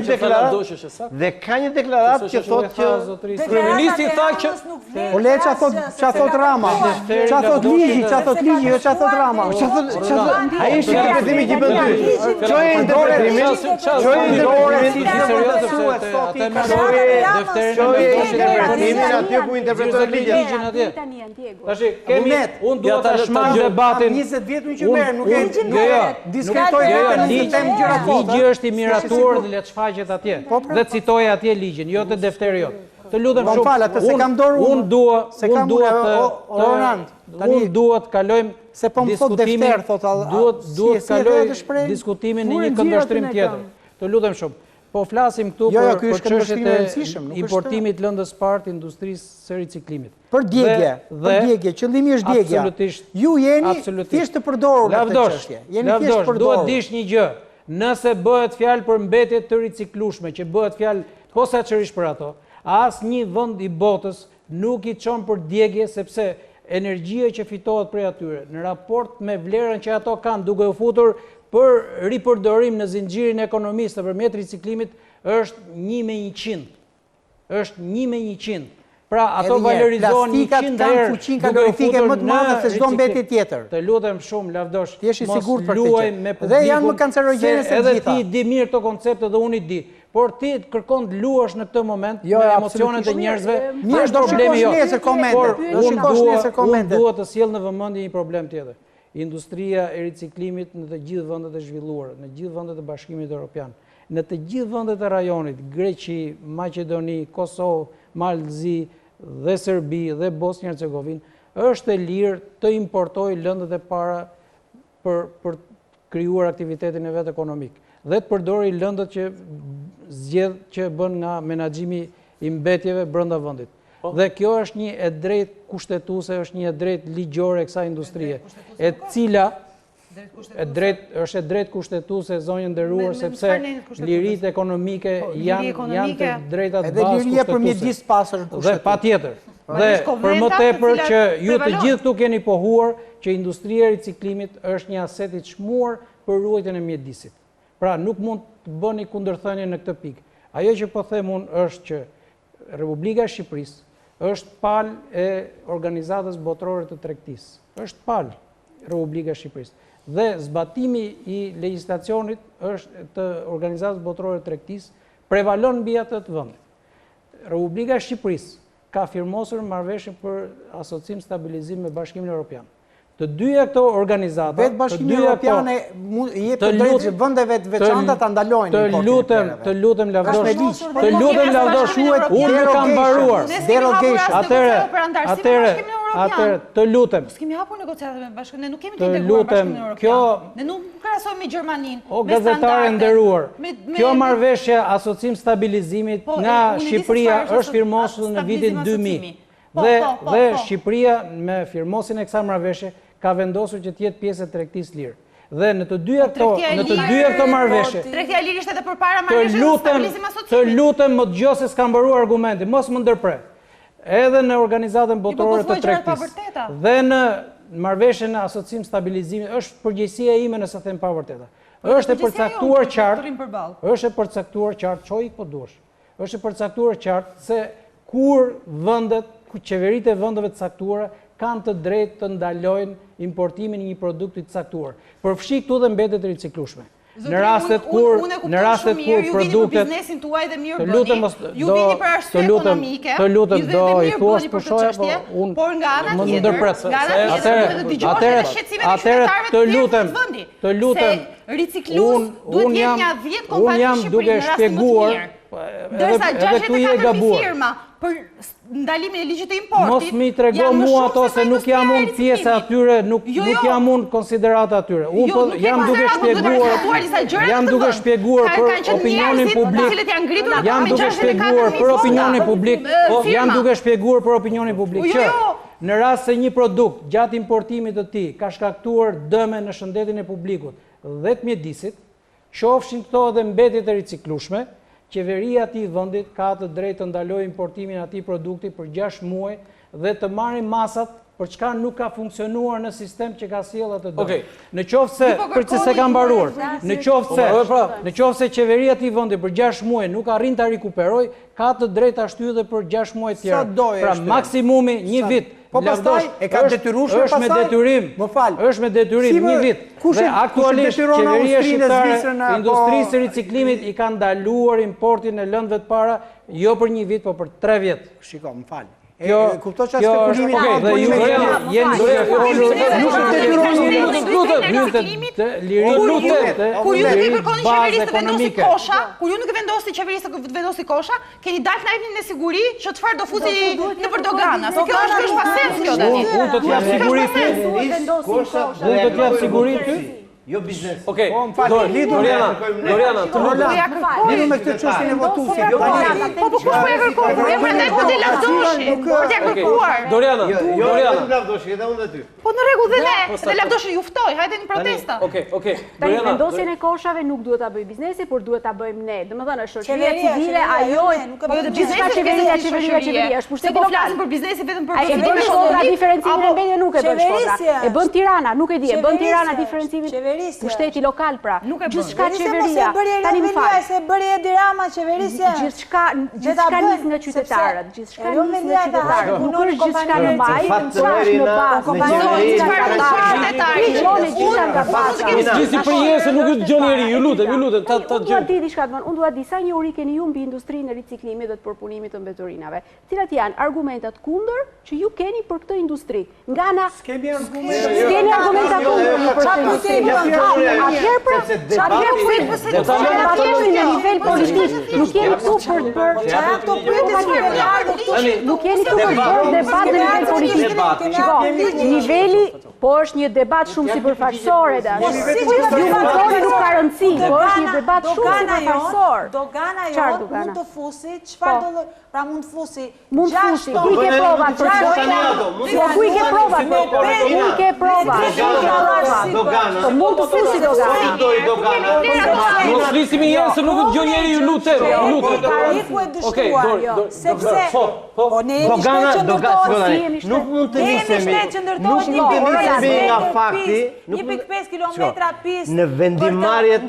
deklaratë që thotë që kryeministri tha që o le ç'a thot Rama, ç'a thot ligji, jo ç'a thot Rama. Ai është interpretimi që bën ty. Çoje interpretimin aty ku interpretohet ligjin atje. Tash kemi unë dua ta shmang debatin 20 vjet unë që merr, nuk e diskutoj ligji është i miratuar dhe le të shfaqet atje. Dhe citoj atje ligjin, jo të defteri jot. Të lutem shumë. Unë duhet kalojmë se po më thot defter thot duhet kaloj diskutimin në një këndvështrim tjetër. Të lutem shumë. Po flasim këtu për çështjet e importimit lëndës parë të industrisë së riciklimit. Për djegje, qëllimi është djegja. Absolutisht. Ju jeni thjesht të përdorur në këtë çështje. Jeni thjesht të përdorur. Duhet dish një gjë. Nëse bëhet fjalë për mbetje të riciklueshme, që bëhet fjalë posaçërisht për ato, asnjë vend i botës nuk i çon për djegje sepse energjia që fitohet prej atyre në raport me vlerën që ato kanë duke u futur për ripërdorim në zinxhirin e ekonomisë nëpërmjet riciklimit është 1/100. Është 1/100. Pra ato valorizohen 100 herë fuqinë kalorifike më të madhe se çdo mbetje tjetër. Të lutem shumë lavdosh. Mos luaj me publikun. Dhe janë më kancerogjene se edhe ti di mirë këto koncepte dhe unë i di. Por ti kërkon të luash në këtë moment me emocionet e njerëzve. Mirë, do shikosh nesër komente. Unë duhet të sjell në vëmendje një problem tjetër. Industria e riciklimit në të gjithë vendet e zhvilluara, në gjithë vendet e Bashkimit Evropian, në të gjithë vendet e rajonit, Greqi, Maqedoni, Kosovë, Malzi dhe Serbi dhe Bosnjë-Hercegovinë, është e lirë të importojë lëndët e para për krijuar aktivitetin e vet ekonomik dhe të përdori lëndët që bën nga menaxhimi i mbetjeve brenda vendit. Dhe kjo është një e drejtë kushtetuese, është një e drejtë ligjore e kësaj industrie, e cila është e drejtë kushtetuese zonjë nderuar sepse liritë ekonomike janë të drejtat bazë kushtetuese. Edhe liria për mjedis pasër kushtetuese. Dhe patjetër. Dhe për më tepër që ju të gjithë këtu keni pohuar që industria e riciklimit është një aset i çmuar për ruajtjen e mjedisit. Pra nuk mund të bëni kundërthënie në këtë pikë. Ajo që po them unë është që Republika e Shqipërisë është palë e Organizatës Botërore të Tregtisë. Është palë Republika e Shqipërisë. Dhe zbatimi i legjislacionit është të Organizatës Botërore të Tregtisë prevalon mbi atë të vendit. Republika e Shqipërisë ka firmosur marrëveshje për asocim stabilizim me Bashkimin Evropian. Të dyja këto organizata, vetë Bashkimi Evropian jep të drejtë vendeve të veçanta ta ndalojnë. Të lutem lavdosh. Unë nuk kam mbaruar. Derogation. Atëre, Atëherë, të lutem. S'kemi hapur negociatat me Bashkimin, ne nuk kemi të integruar Bashkimin Evropian. Ne nuk krahasojmë me Gjermaninë. O gazetare nderuar, kjo marrëveshje asocim stabilizimit nga Shqipëria është firmosur në vitin 2000. Dhe Shqipëria me firmosin e kësaj marrëveshje ka vendosur që të jetë pjesë e tregtisë lirë. Dhe në të dy këto marrëveshje. Tregtia e lirë ishte edhe përpara marrëveshjes së stabilizimit asocimit. Të lutem më dëgjoj se s'kam mbaruar argumenti, mos më ndërprer. Edhe në organizatën botërore të tregtisë dhe në marrëveshjen e asocim stabilizimit është përgjegjësia ime nëse them pa vërteta. Është e përcaktuar qartë, çoj po duash. Është e përcaktuar qartë se kur vendet, qeveritë e vendeve të caktuara kanë të drejtë të ndalojnë importimin e një produkti të caktuar. Përfshi këtu dhe mbetet riciklueshme. Në rastet kur produktet të lutem do i thuash për shoja, por më ndërpret. Atëherë të lutem, unë jam duke shpjeguar edhe tu je gabuar. Për ndalimin e ligjit të importit. Mos mi trego mua ato se nuk jam unë pjesë atyre, nuk jam unë konsiderata atyre. Unë jam duke shpjeguar për opinionin publik. Jam duke shpjeguar për opinionin publik. Jam duke shpjeguar për opinionin publik që në rast se një produkt gjatë importimit të tij ka shkaktuar dëme në shëndetin e publikut dhe të mjedisit, qofshin këto edhe mbetjet e riciklueshme, qeveria ati vendit ka të drejtë të ndalojë importimin e atij produkti për 6 muaj dhe të marrin masat për çka nuk ka funksionuar në sistem që ka sjellë atë dëm. Në qoftë se për çse ka mbaruar, në qoftë se qeveria ati vendit për 6 muaj nuk arrin ta rikuperoj, ka të drejtë ta shtyjë edhe për 6 muaj të tjerë. Pra maksimumi 1 vit. Po pastaj e ka detyruar është me detyrim. Është me detyrim 1 vit. Dhe aktualisht qeveria shqiptare industrisë së riciklimit i ka ndaluar importin e lëndëve të para jo për 1 vit, por për 3 vjet. Shiko, më fal. Kuptoj çfarë spekulimi ka. Dhe ju jeni duke folur nuk e detyroni kur ju nuk i kërkoni qeverisë të vendosi kosha, kur ju nuk e vendosi qeverisë të vendosi kosha, keni dalë na jepni në siguri që çfarë do futi nëpër dogana. Se kjo është pa sens kjo tani. Unë do të jap siguri ty. Unë do të jap siguri ty. Jo biznes. Okej, Doriana, të lutem. Lidu me këtë çështjen e votuesit. Po kush po e kërkon? E prandaj po ti lavdoshi. Po ti e kërkuar. Doriana. Lavdoshi, edhe unë dhe ty. Po në rregull dhe ne, dhe lavdoshi ju ftoj, hajde në protesta. Okej. Tani vendosjen e koshave nuk duhet ta bëj biznesi, por duhet ta bëjmë ne. Domethënë është shoqëria civile, ajo po jo biznesi qeveria është pushteti lokal. Po flasim për biznesi vetëm për e bën shkodra diferencimin e mbetjeve nuk e bën shkodra. E bën Tirana, nuk e di, e bën Tirana diferencimin. Pushteti lokal pra. Gjithçka qeveria. Tani më fal. Se bëri Edi Rama qeverisja. Gjithçka nis nga qytetarët, gjithçka nis nga qytetarët. Nuk është gjithçka në baj, çfarë në Gjithë përjesë nuk ju dëgjoni njerë, ju lutem, Unë dua di diçka të unë dua di sa një uri keni ju mbi industrinë e riciklimit dhe të përpunimit të mbeturinave. Cilat janë argumentat kundër që ju keni për këtë industri? Nga ana s'keni argumenta kundër për këtë industri. Atëherë pra, në nivel politik, nuk jeni këtu për nuk jeni këtu për debat në nivel politik. Shiko, niveli po është një debat shumë sipërfaqësor edhe. Ju mundoni nuk ka rëndësi, po është një debat shumë sipërfaqësor. Dogana jonë mund të fusi, çfarë do pra mund të fusi. Mund të fusi, ku i ke provat për këtë? Ku i ke provat për këtë? Ku i ke provat? Po mund të fusi dogana. Mos flisimi njerë se nuk dëgjoj njeri, ju lutem. Tarifu e dështuar, sepse po ne jemi shtet që ndërtojnë. Nuk mund të nisemi nga fakti 1.5 kilometra pistë në vendimarrjet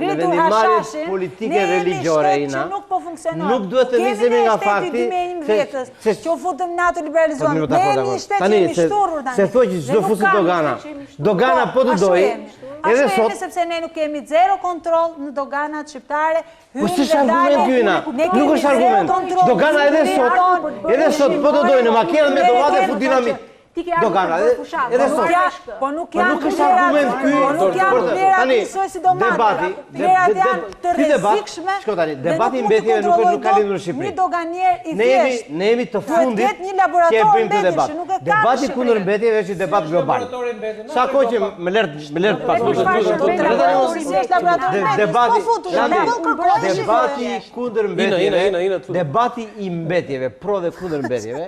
politike religjore ina. Nuk po funksionon. Nuk duhet të nisemi nga fakti që u futëm në ato liberalizuar. Ne jemi shtet që jemi shturur tani. Se thoj që çdo fusi dogana. Dogana po të dojë. Edhe sot sepse ne nuk kemi zero kontroll në doganat shqiptare. Po s'është argument ky na. Nuk është argument. Dogana edhe sot po të dojë në makinat me domate fut dinamit. Ti ke ardhur për fushat. Po nuk janë vlerat njësoj si do marrë. Vlerat janë të rrezikshme dhe nuk ka lindur në Shqipëri. Një doganier i thjesht. Ne jemi të fundit duhet ketë një laborator mbetjesh që nuk e ka. Debati kundër mbetjeve është debat global. Sa kohë që më lert pas. Debati kundër mbetjeve. Debati i mbetjeve, pro dhe kundër mbetjeve.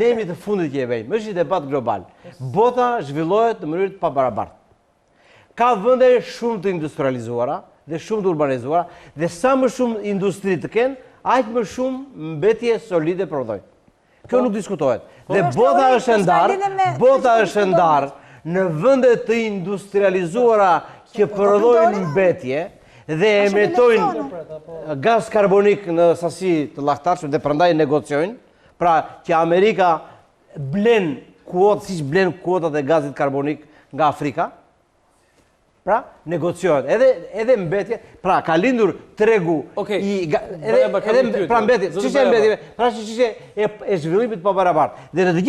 Ne jemi të fundit që e vejmë, është një debat global. Bota zhvillohet në mënyrë të pabarabartë. Ka vende shumë të industrializuara dhe shumë të urbanizuara, dhe sa më shumë industri të kenë, aq më shumë mbetje solide prodhojnë. Kjo nuk diskutohet. Dhe bota është ndarë në vende të industrializuara që prodhojnë mbetje dhe emitojnë gaz karbonik në sasi të llaftarshme dhe prandaj negociojnë. Pra që Amerika blen kuotat, siç blen kuotat e gazit karbonik nga Afrika, pra negociohet. Edhe mbetje, pra ka lindur tregu pra mbetje, çështja e mbetjeve, pra çështja e zhvillimit pa barabartë. Dhe në të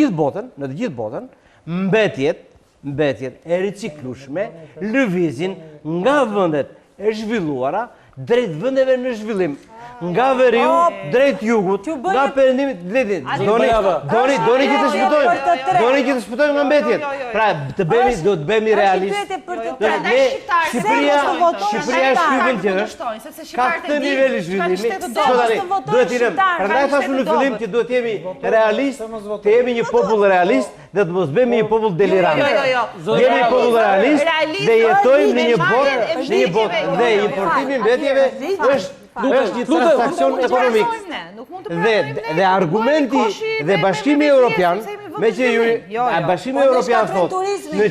gjithë botën, mbetjet e riciklueshme lëvizin nga vendet e zhvilluara drejt vendeve në zhvillim. Nga veriu drejt jugut, nga perëndimit drejt. Doni që të shpëtojmë nga mbetjet. Pra do të bëhemi realist. Shqipëria është hyrën që është. Ka këtë nivel zhvillimi. Duhet të jemi. Prandaj thashun në fillim që duhet të jemi realist, të jemi një popull realist dhe të mos bëhemi një popull delirant. Jemi një popull realist dhe jetojmë në një botë dhe importimi mbetjeve është një transakcion ekonomik. Dhe argumenti dhe Bashkimi Evropian, me që Bashkimi Evropian thot, në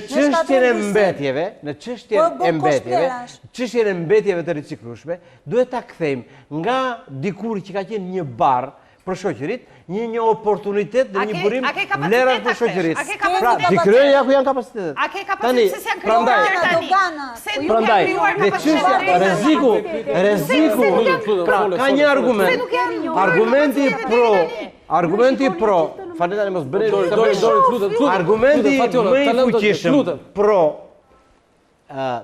çështjen e mbetjeve të riciklueshme, duhet ta kthejmë nga dikur që ka qenë një barr për shoqërit, një oportunitet dhe një burim vlerat për shoqërit. Pra, dikryerja ku janë kapacitetet. A ke kapacitet se janë krijuar? Prandaj, dhe çështja rreziku, pra ka një argument. Argumenti pro, falë tani mos bëni argumenti më i fuqishëm pro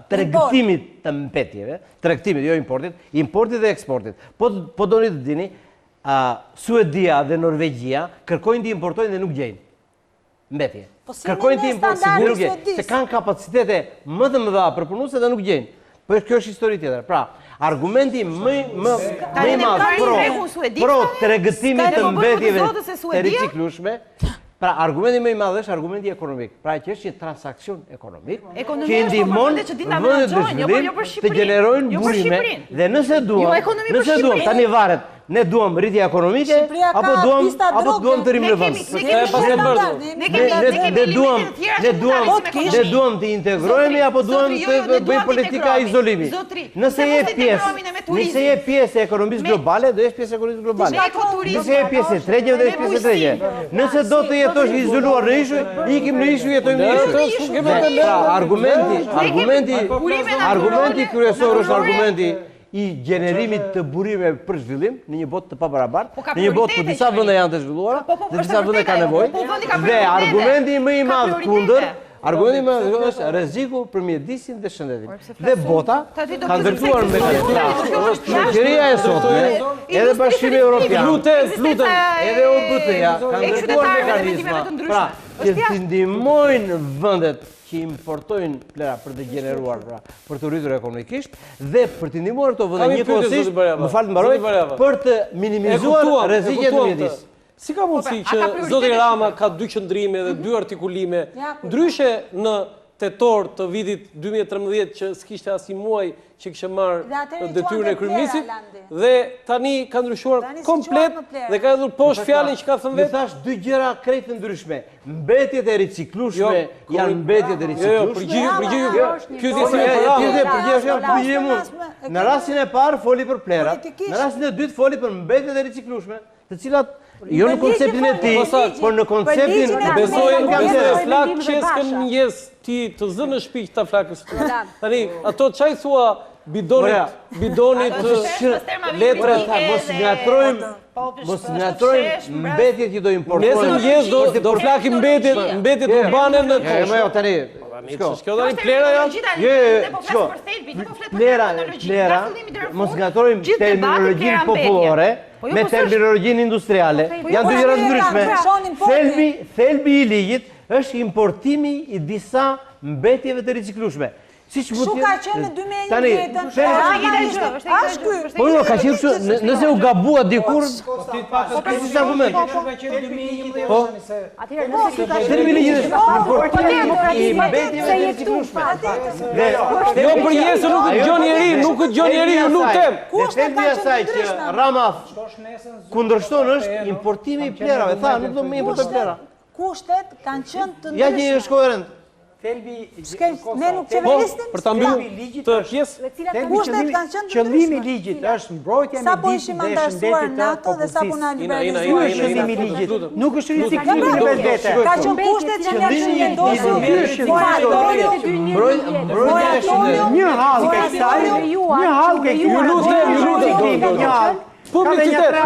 tregtimit të mbetjeve, tregtimit, jo importit dhe eksportit. Po doni të dini, Suedia dhe Norvegjia kërkojnë të importojnë dhe nuk gjejnë mbetje. Kërkojnë të importojnë dhe nuk gjejnë, se kanë kapacitete më të mëdha për punuese dhe nuk gjejnë. Po kjo është histori tjetër. Pra, argumenti më i madh pro tregtimit të mbetjeve të riciklueshme, pra argumenti më i madh është argumenti ekonomik. Pra që është një transakcion ekonomik që ndihmon vendet në zhvillim të gjenerojnë burime dhe nëse duam tani varet. Ne duam rritje ekonomike apo duam të rimë në vend. Ne duam të integrohemi apo duam të bëjmë politika izolimi. Nëse je pjesë e ekonomisë globale, do jesh pjesë e ekonomisë globale. Nëse je pjesë e tregjeve, do jesh pjesë e tregjeve. Nëse do të jetosh izoluar në ishuj, ikim në ishuj, jetojmë në ishuj. Argumenti kryesor është argumenti i gjenerimit të burime për zhvillim në një botë të pabarabartë, në një botë ku disa vende janë të zhvilluara dhe disa vende kanë nevojë. Dhe argumenti më i madh kundër, argumenti më i madh është rreziku për mjedisin dhe shëndetin. Dhe bota ka ndërtuar mekanizma. Shoqëria e sotme, edhe Bashkimi Evropian, edhe OBT-ja kanë ndërtuar mekanizma. Pra, që të ndihmojnë vendet që importojnë plera për të gjeneruar, për të rritur ekonomikisht dhe për të ndihmuar këto vende njëkohësisht, më fal të mbaroj, për të minimizuar rreziqet në mjedis. Si ka mundësi që zoti Rama ka 2 qëndrime dhe 2 artikulime, ndryshe në tetor të vitit 2013 që s'kishte asnjë muaj që kishte marrë detyrën e kryeministit dhe tani ka ndryshuar komplet dhe ka dhënë poshtë fjalën që ka thënë vetë. Thash 2 gjëra krejt të ndryshme. Mbetjet e riciklueshme janë mbetjet e riciklueshme. Në rastin e parë foli për plerat, në rastin e dytë foli për mbetjet e riciklueshme, të cilat jo në konceptin e tij, por në konceptin besoj flak që s'kan mëngjes ti të zënë në shpiq ta flakës. Tani ato çaj thua bidonit letre. Mos ngatrojmë mbetjet që do importojmë. Nesër mëngjes do flakim mbetjet urbane në Kosh. Jo, tani. Shko tani plera janë? Plera, mos ngatrojmë terminologjinë popullore me terminologjinë industriale. Janë dy gjëra të ndryshme. Thelbi i ligjit është importimi i disa mbetjeve të riciklueshme. Kështu ka qenë në 2010-ën. Po jo, ka qenë kështu, nëse u gabua dikur, si argument. Po, thelbi i ligjit importimi i mbetjeve të riciklueshme. Jo për jesë nuk e gjon njeri, nuk e gjon njeri, ju lutem. Thelbi i asaj që Rama kundërshton është importimi i plerave. Tha, nuk do më importoj plera. Kushtet kanë qenë të Ja që është koherent. Ne nuk qeverisnim? Për ta mbyllur të pjesë. Kushtet kanë qenë të Qëllimi i ligjit është mbrojtja sa po ishim antarësuar NATO dhe sa po na liberalizuar. Qëllimi i ligjit nuk është riciklimi i vetvete. Ka qenë kushtet që ne kemi vendosur. Një hall ke kësaj, një hall ke Ju lutem. Publicitet.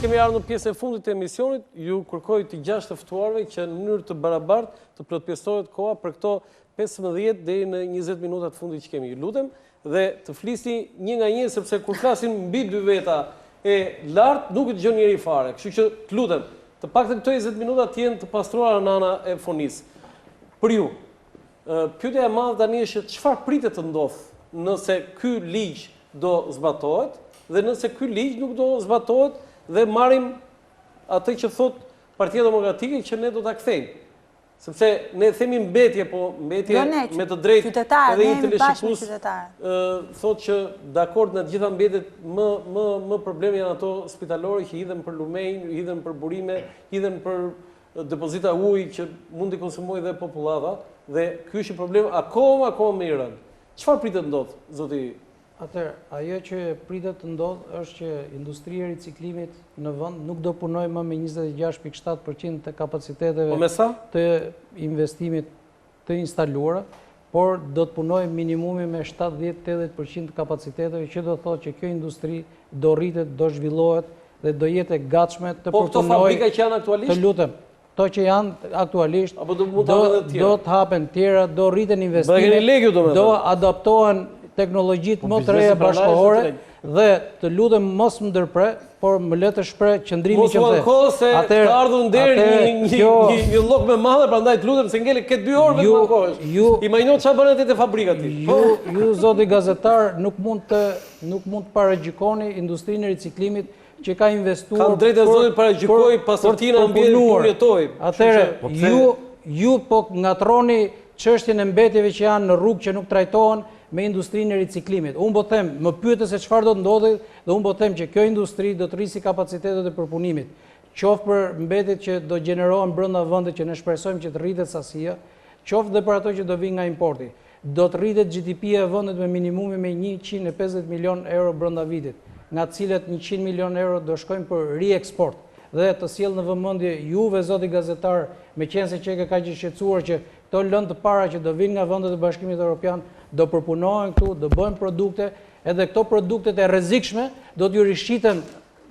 Kemi ardhur në pjesën e fundit të emisionit, ju kërkoj të 6 të ftuarve që në mënyrë të barabartë të plotësohet koha për këto 15 deri në 20 minuta të fundit që kemi. Ju lutem dhe të flisni një nga një sepse kur flasin mbi dy veta e lart nuk e dëgjon njëri fare. Kështu që të lutem, të paktën këto 20 minuta të jenë të pastruara në ana e fonisë. Për ju, pyetja e madhe tani është çfarë pritet të ndodhë nëse ky ligj do zbatohet dhe nëse ky ligj nuk do zbatohet dhe marrim atë që thot Partia Demokratike që ne do ta kthejmë. Sepse ne themi mbetje, po mbetje me të drejtë edhe intelektualist thot që dakord në të gjitha mbetjet më problemi janë ato spitalore që hidhen për lumejnë, hidhen për burime, hidhen për depozita ujë që mund të konsumojë dhe popullata dhe ky është problem akoma më i rënd. Çfarë pritet ndodh, zoti? Atëherë, ajo që pritet të ndodhë është që industria e riciklimit në vend nuk do punojë më me 26.7% të kapaciteteve të investimit të instaluara, por do të punojë minimumi me 70-80% të kapaciteteve, që do thotë që kjo industri do rritet, do zhvillohet dhe do jetë e gatshme të përpunojë. Po këto fabrika që janë aktualisht? Të lutem. To që janë aktualisht do të hapen tjera, do rriten investimet, do adaptohen teknologjit më të reja bashkëkohore dhe të lutem mos më ndërpre, por më le të shpreh qëndrimin që them. Mos u anko se të ardhur deri një llok më madhe, prandaj të lutem se ngele ke 2 orë vetëm ankohesh. Imagjino çfarë bën te fabrika ti. Ju zoti gazetar nuk mund të paragjikoni industrinë e riciklimit që ka investuar. Kam drejtë zoti paragjikoj pasortina ambient ku jetoj. Atëherë ju po ngatroni çështjen e mbetjeve që janë në rrugë që nuk trajtohen me industrinë e riciklimit. Unë po them, më pyete se çfarë do të ndodhi dhe unë po them që kjo industri do të rrisi kapacitetet e përpunimit. Qoftë për mbetjet që do gjenerohen brenda vendit që ne shpresojmë që të rritet sasia, qoftë dhe për ato që do vinë nga importi. Do të rritet GDP-ja e vendit me minimumi me 150 milion euro brenda vitit, nga të cilët 100 milion euro do shkojnë për rieksport. Dhe të sjell në vëmendje juve zoti gazetar, meqense që ka kaq shqetësuar që këto lëndë të para që do vinë nga vendet e Bashkimit Evropian do përpunohen këtu, do bëhen produkte, edhe këto produktet e rrezikshme do t'ju rishiten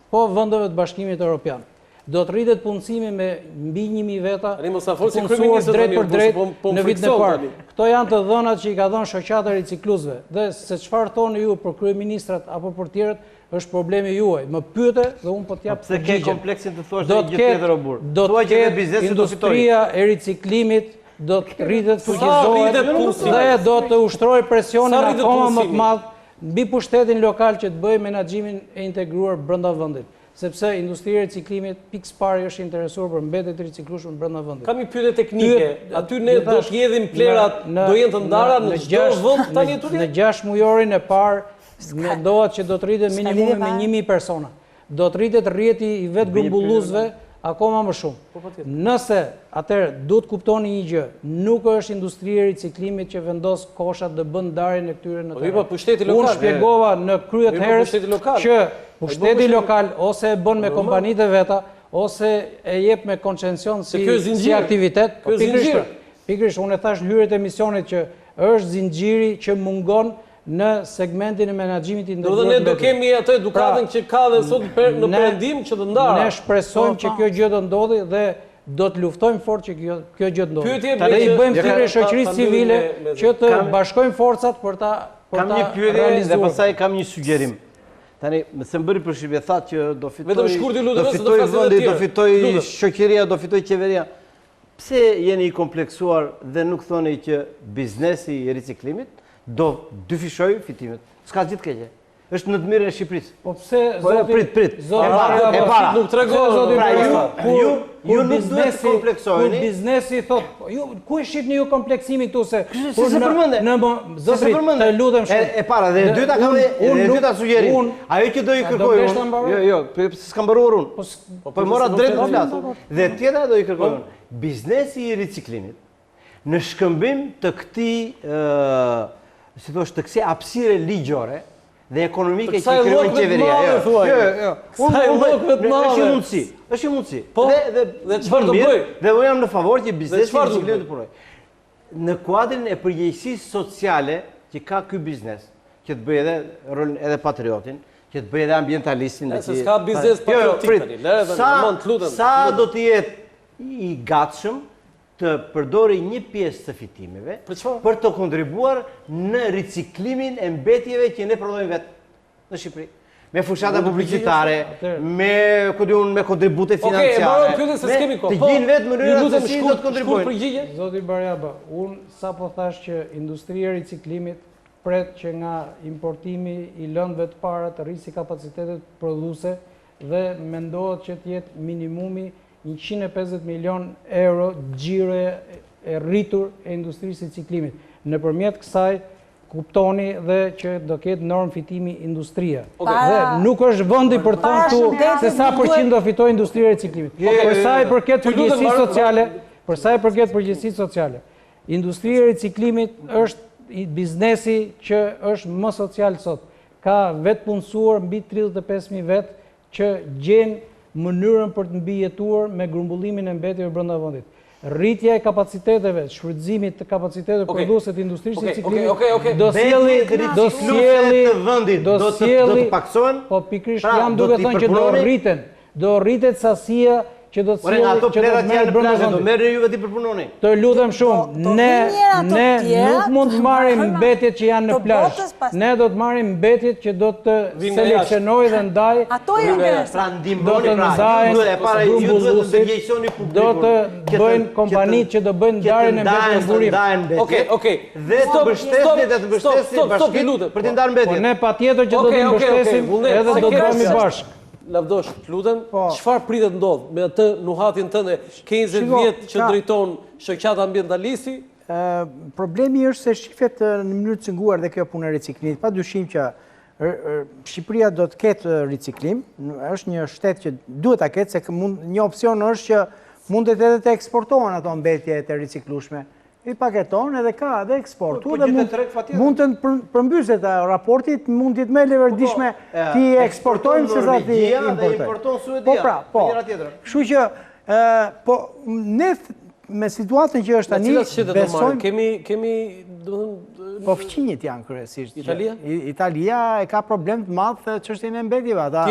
po vendeve të Bashkimit Evropian. Do të rritet punësimi me mbi 1000 veta, punësuar drejt për drejt në vitin e parë. Këto janë të dhënat që i ka dhënë shoqata e ricikluesve. Dhe se çfarë thoni ju për kryeministrat apo për tjerët, është problemi juaj. Më pyete dhe unë po t'jap përgjigje. Pse ke kompleksin të thuash një gjë tjetër o burr? Do të ketë industria e riciklimit do të rritet fuqizohet dhe do të ushtrojë presionin akoma më të madh mbi pushtetin lokal që të bëjë menaxhimin e integruar brenda vendit. Sepse industria e riciklimit pikë pari është interesuar për mbetjet e riciklueshme brenda vendit. Kam një pyetje teknike. Aty ne do të hedhim plerat, do jenë të ndara në çdo vend tani tutje? Në 6 mujorin e parë mendohet që do të rritet minimumi me 1000 persona. Do të rritet rrjeti i vet grumbulluesve akoma më shumë. Nëse atëherë duhet kuptoni një gjë, nuk është industria e riciklimit që vendos koshat dhe bën ndarjen e këtyre në terren. Unë shpjegova në krye të herës që pushteti lokal ose e bën me kompanitë e veta, ose e jep me koncesion si aktivitet. Pikërisht, unë e thash në hyrjet e emisionit që është zinxhiri që mungon në segmentin e menaxhimit i ndërtuar. Do ne do kemi atë edukatën që ka dhe sot në perëndim që të ndara. Ne shpresojmë që kjo gjë do ndodhi dhe do të luftojmë fort që kjo gjë të ndodhi. Ne i bëjmë thirrje shoqërisë civile që të bashkojmë forcat për ta Kam një pyetje dhe pastaj kam një sugjerim. Tani, se më bëri përshtypje thatë që do fitoj vendi, do fitoj shoqëria, do fitoj qeveria. Pse jeni i kompleksuar dhe nuk thoni që biznesi i riciklimit do dyfishoj fitimet? S'ka gjithë keqe. Është në të mirën e Shqipërisë. Po pse prit. E para. Nuk tregon ju nuk duhet të kompleksojeni. Kur biznesi thot, ku e shihni ju kompleksimin këtu se se përmende. Zotri, të lutem shumë. E para dhe e dyta kam e dyta sugjerim. Ajo që do i kërkoj unë. Jo, s'kam mbaruar unë. Po mora drejt të flas. Dhe tjetra do i kërkoj unë. Biznesi i riciklimit në shkëmbim të këtij si thosh të kësaj hapësire ligjore dhe ekonomike që krijon qeveria. Është një mundësi. Dhe çfarë do bëj? Dhe unë jam në favor që biznesi i riciklimit të punojë. Në kuadrin e përgjegjësisë sociale që ka ky biznes, që të bëjë edhe patriotin, që të bëjë edhe ambientalistin, se s'ka biznes patriotik tani. Sa do të jetë i gatshëm të përdori një pjesë të fitimeve për të kontribuar në riciklimin e mbetjeve që ne prodhojmë vetë në Shqipëri. Me fushata publicitare, me kontribute financiare. Të gjinë vetë mënyra se si do të kontribuojnë. Zoti Barjaba, unë sa po thash që industria e riciklimit pret që nga importimi i lëndëve të para të rrisi kapacitetet prodhuese dhe mendohet që të jetë minimumi 150 milion euro xhiro e rritur e industrisë riciklimit. Nëpërmjet kësaj kuptoni dhe që do ketë norm fitimi industria. Dhe nuk është vendi për të thënë këtu se sa përqind do fitojë industria e riciklimit. Për sa i përket përgjegjësisë sociale, industria e riciklimit është biznesi që është më social sot. Ka vetë punësuar mbi 35.000 vetë që gjenë mënyrën për të mbijetuar me grumbullimin e mbetjeve brenda vendit. Rritja e kapaciteteve, shfrytëzimit të kapaciteteve prodhuese të industrisë së riciklimit do sjellë paksohen. Po pikërisht jam duke thënë që do rritet sasia që do të merret brenda vendit. Do merrni juve ti përpunoni. Të lutem shumë, ne nuk mund të marrim mbetjet që janë në plazh. Ne do të marrim mbetjet që do të seleksionojë dhe ndaj. Ato janë pra ndihmoni pra. Ju duhet të dëgjoni publikun. Do të bëjnë kompanitë që do bëjnë ndarjen e mbetjeve në burim. Okej. Dhe të mbështesin bashkë për të ndarë mbetjet. Po ne patjetër që do të mbështesim edhe do të bëhemi bashkë. Lavdosh, lutem, çfarë pritet ndodh me atë nuhatin tënde? Ke 20 vjet që drejton shoqata ambientalisti? Problemi është se shifet në mënyrë të cënguar dhe kjo punë e riciklimit. Padyshim që Shqipëria do të ketë riciklim, është një shtet që duhet ta ketë, se një opsion është që mundet edhe të eksportohen ato mbetje të riciklueshme. I paketon edhe ka edhe eksportu dhe mund të përmbyset raportit, mund të më leverdishme ti eksportojmë se sa ti importojmë. Po pra, po. Kështu që ne me situatën që është tani besojmë kemi po fqinjit janë kryesisht. Italia? Italia e ka problem të madh çështjen e mbetjeve. Ata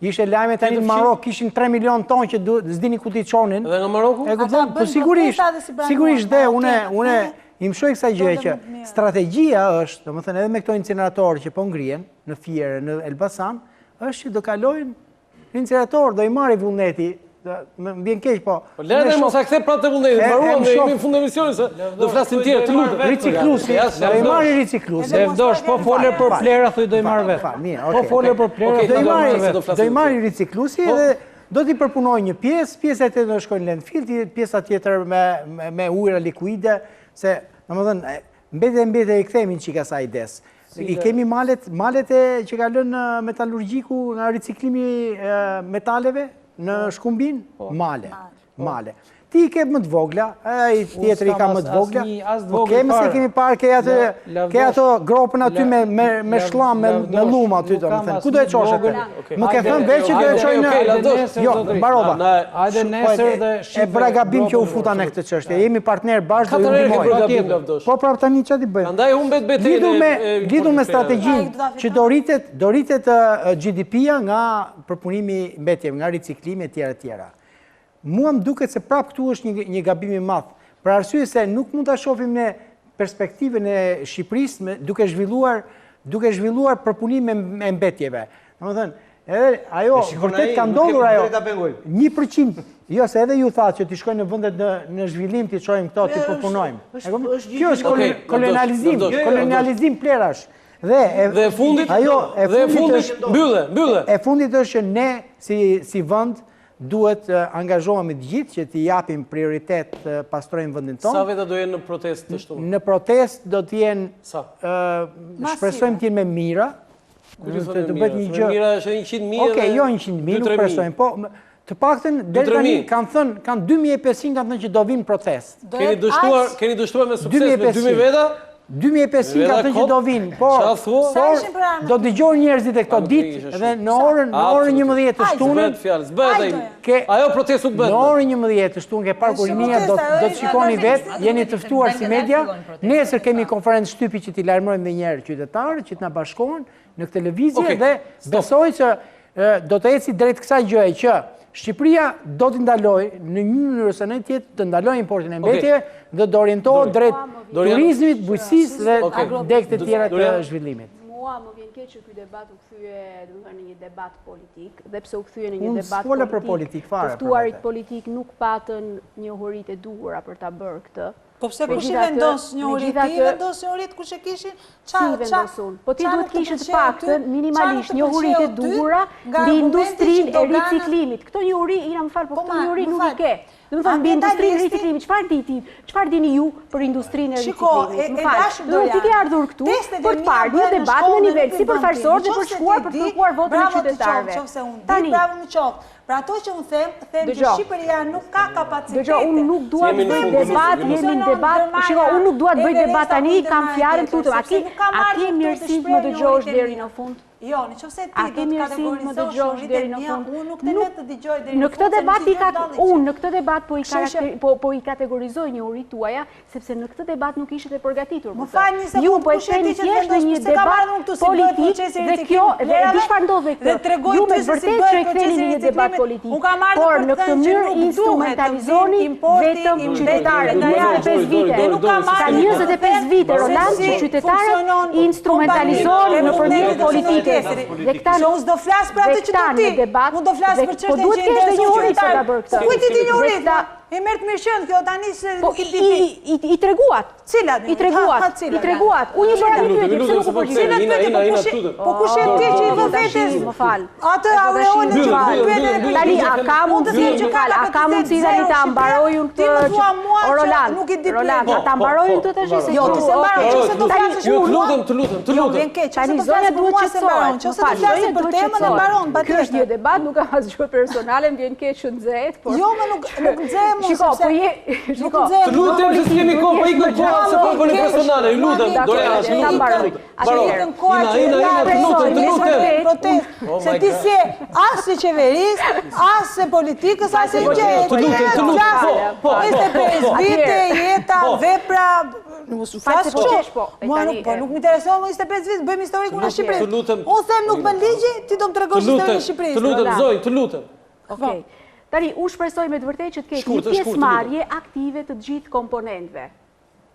ishte lajme tani në Marok kishin 3 milion ton që s'dini ku ti çonin. Edhe nga Maroku? E kupton? Po sigurisht dhe unë i mshoj kësaj gjë që strategjia është, domethënë edhe me këto incineratorë që po ngrihen në Fiere, në Elbasan, është që do kalojnë në incinerator, do i marrë vullneti. Më vjen keq po. Lërë mos a kthe prapë te vullneti. Mbaruam ne jemi në fund emisionit se do flasim tjerë të lutem. Ricikluesi, do i marrë ricikluesi. Evdosh, po folë për plera thuj do i marr vetë. Po folë për plera do i marrë ricikluesi dhe do t'i përpunoj një pjesë, pjesa tjetër do shkojnë në landfill, pjesa tjetër me ujëra likuide, se domethënë mbete i kthemi çika asaj des. I kemi malet që ka lënë metalurgjiku nga riciklimi metaleve në Shkumbin? Male. Ti ke më të vogla, ai tjetri ka më të vogla. Po kemi se kemi parë ke ato gropën aty me shlam, me luma aty, domethënë. Ku do e çosh atë? Më ke thënë veç që do e çoj në jo, mbarova. Hajde nesër dhe e bëra gabim që u futa në këtë çështje. Jemi partner bashkë dhe ju ndihmoj. Po prap tani çfarë ti bëj? Prandaj humbet betejën. Lidhur me strategjinë që do rritet GDP-ja nga përpunimi mbetjeve, nga riciklimi etj. etj. Mua më duket se prap këtu është një gabim i madh, për arsye se nuk mund ta shohim në perspektivën e Shqipërisë duke zhvilluar përpunim me mbetjeve. Domethënë, edhe ajo vërtet ka ndodhur ajo. 1%. Jo, se edhe ju thatë që ti shkojnë në vendet në zhvillim, ti çojmë këto, ti përpunojmë. Kjo është kolonializim plerash. Dhe fundit mbyllë. E fundit është që ne si vend duhet angazhohemi të gjithë që t'i japim prioritet pastrojmë vendin tonë. Sa veta do jenë në protestë të shtunë? Në protestë do t'jenë, shpresojmë t'jenë me mira. Të bëhet një gjë. Mira është 100.000. Okej, jo 100.000, nuk presojmë, po të paktën deri tani kanë 2500 kanë thënë që do vinë protestë. Keni dështuar me sukses me 2000 veta? 2500 ka thënë që do vinë, por do dëgjojnë njerëzit e këto ditë dhe në orën 11 të shtunën, ajo protestë nuk bëhet. Në orën 11 të shtunën ke parë Kurinia do të shikoni vetë, jeni të ftuar si media. Nesër kemi konferencë shtypi që t'i lajmërojmë edhe një herë qytetarët që të na bashkohen në këtë lëvizje dhe besoj që do të eci drejt kësaj gjëje që Shqipëria do të ndaloj në një mënyrë ose në tjetër të ndaloj importin e mbetjeve dhe do orientohet drejt turizmit, bujqësisë dhe degët e tjera të zhvillimit. Mua më vjen keq që ky debat u kthye, domethënë në një debat politik, dhe pse u kthye në një debat politik, të ftuarit politik nuk patën njohuritë e duhura për ta bërë këtë. Po pse kush i vendos njohuritë? Ti vendos njohuritë kush e kishin? Si vendosun? Po ti duhet kishe të paktën minimalisht njohuritë e duhura mbi industrinë e riciklimit. Këto njohuri, Ina më fal, po këto njohuri nuk i ke. Domethënë mbi industrinë e riciklimit, çfarë dini ju për industrinë e riciklimit? Më fal, do ti ke ardhur këtu për të parë një debat në nivel sipërfaqësor dhe për shkuar për të kërkuar votin e qytetarëve. Tani bravo më qoftë. Pra ato që unë them që Shqipëria nuk ka kapacitete. Dëgjoj, unë nuk dua të bëj debat, jemi në debat. Shiko, unë nuk dua të bëj debat tani, kam fjalën tutë. A ke mirësi të më dëgjosh deri në fund? Jo, nëse ti do të kategorizosh deri në fund, unë nuk të le të dëgjoj deri në këtë debat në këtë debat po i kategorizoj njohuritë tuaja, sepse në këtë debat nuk ishit e përgatitur. Më fal një sekondë, ju po e keni thjesht në një debat politik dhe kjo di çfarë ndodh këtu. Ju me vërtet që e ktheni në një debat politik. Por në këtë mënyrë instrumentalizoni vetëm qytetarët. 25 vite. Ka 25 vite Roland që qytetarët instrumentalizohen nëpërmjet politikës. Dhe këta unë do flas për atë që do ti. Unë do flas për çështjen që i intereson qytetarët. Po kujt ti njohuritë? E merr të mirë qenë kjo tani se nuk i di. I treguat. Cilat? I treguat. Unë i bëra një pyetje, pse nuk u përgjigj? Po kush e ti që i vë vetes? Më fal. Atë aureolën që pyetën tani a ka mundësi që a ka mundësi tani ta mbarojun këtë Roland? Nuk i di. Roland, ta mbarojun këtë tash se jo, ti se mbaroj, nëse do flasësh unë. Të lutem. Tani zonja duhet të çetësohet. Nëse të flasim për temën e mbaron, Ky është një debat, nuk kam asgjë personale, më vjen keq që nxehet, por jo, më nuk nxehem. Shiko, po të lutem se kemi kohë, po ikën kohë se po bëni personale, ju lutem. Doriana, ta mbaroj. Të lutem. Se ti si as se qeverisë, as se politikës, as se gjë. Të lutem. 25 vite jeta, vepra, mua nuk më intereson 25 vite, bëjmë historikun e Shqipërisë. Unë them nuk bën ligji, ti do më tregosh historinë e Shqipërisë. Të lutem, Zoj, të lutem. Okej. Tani, u shpresoj me të vërtetë që të ketë një pjesëmarrje aktive të gjithë komponentëve.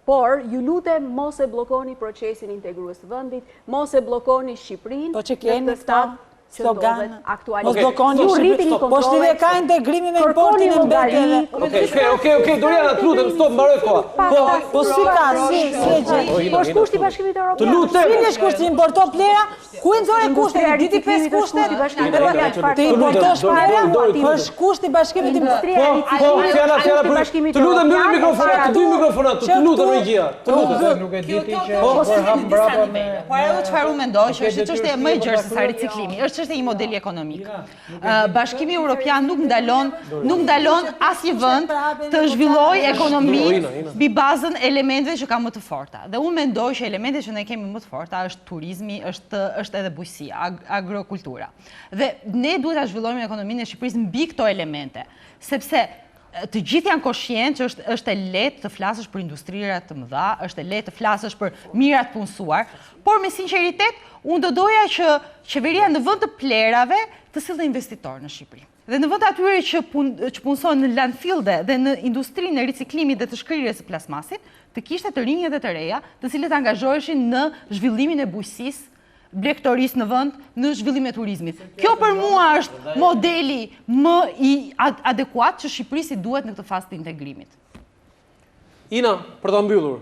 Por, ju lutem, mos e bllokoni procesin integrues të vendit, mos e bllokoni Shqipërinë. Po që keni këta slogan, aktualisht. Mos bllokoni Shqipërinë. Po shtile ka integrimi me importin e mbetjeve. Okej, Doriana, të lutem, stop, mbaroj koha. Po si ka, si e gjë. Po është kushti Bashkimit Evropian. Të lutem. Si është kushti importo plera? Ku i nxorë kushti? Diti 5 kushtet? Të importosh plera? Është kushti Bashkimit Evropian. Të lutem, mbyll mikrofonat, të dy mikrofonat, të lutem regjia. Të lutem. Nuk e di ti që po ham brapa me. Po ajo çfarë u mendoj që është çështja më e gjerë se sa riciklimi. Është çështje e një modeli ekonomik. Bashkimi Evropian nuk ndalon asnjë vend të zhvillojë ekonomi mbi bazën e elementeve që ka më të forta. Dhe unë mendoj që elementet që ne kemi më të forta është turizmi, është edhe bujqësia, agrokultura. Dhe ne duhet ta zhvillojmë ekonominë e Shqipërisë mbi këto elemente, sepse të gjithë janë koshient që është e lehtë të flasësh për industrirat të mëdha, është e lehtë të flasësh për mirat punësuar, por me sinqeritet, unë do doja që qeveria në vend të plerave të sillë investitor në Shqipëri. Dhe në vend atyre që punësojnë në landfillde dhe në industrinë e riciklimit dhe të shkrirjes së plasmasit, të kishte të rinjë dhe të reja, të cilët angazhoheshin në zhvillimin e bujqësisë, blegtorisë në vend, në zhvillim e turizmit. Kjo për mua është modeli më i adekuat që Shqipërisi duhet në këtë fazë të integrimit. Ina, për ta mbyllur.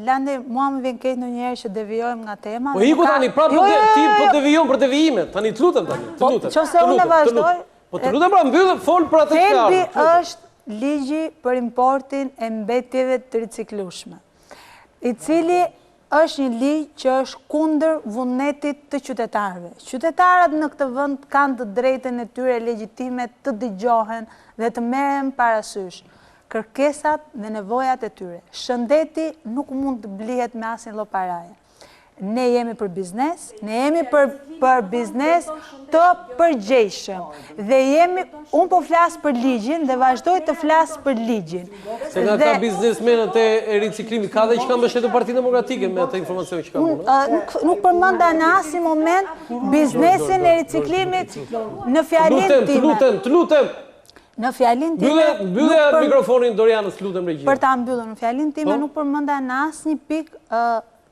Landi, mua më vjen keq ndonjëherë që devijojmë nga tema. Po iku tani, prapë ti po devijon për devijimet. Tani të lutem tani, të lutem. Qose unë vazhdoj. Po të lutem pra mbyllë, fol për atë fjalë. Thelbi është ligji për importin e mbetjeve të riciklueshme, i cili është një ligj që është kundër vullnetit të qytetarëve. Qytetarët në këtë vend kanë të drejtën e tyre legjitime të dëgjohen dhe të merren parasysh kërkesat dhe nevojat e tyre. Shëndeti nuk mund të blihet me asnjë lloj paraje. Ne jemi për biznes, ne jemi për biznes të përgjegjshëm. Dhe unë po flas për ligjin dhe vazhdoj të flas për ligjin. Se nga ka biznesmenët e riciklimit, ka dhe që kanë mbështetur Partinë Demokratike me atë informacion që ka unë. Nuk përmenda në asnjë moment biznesin e riciklimit në fjalin time. Të lutem. Në fjalin time. Mbyllja mikrofonin Dorianës, lutem regjia. Për ta mbyllur, në fjalin time nuk përmenda në asnjë pikë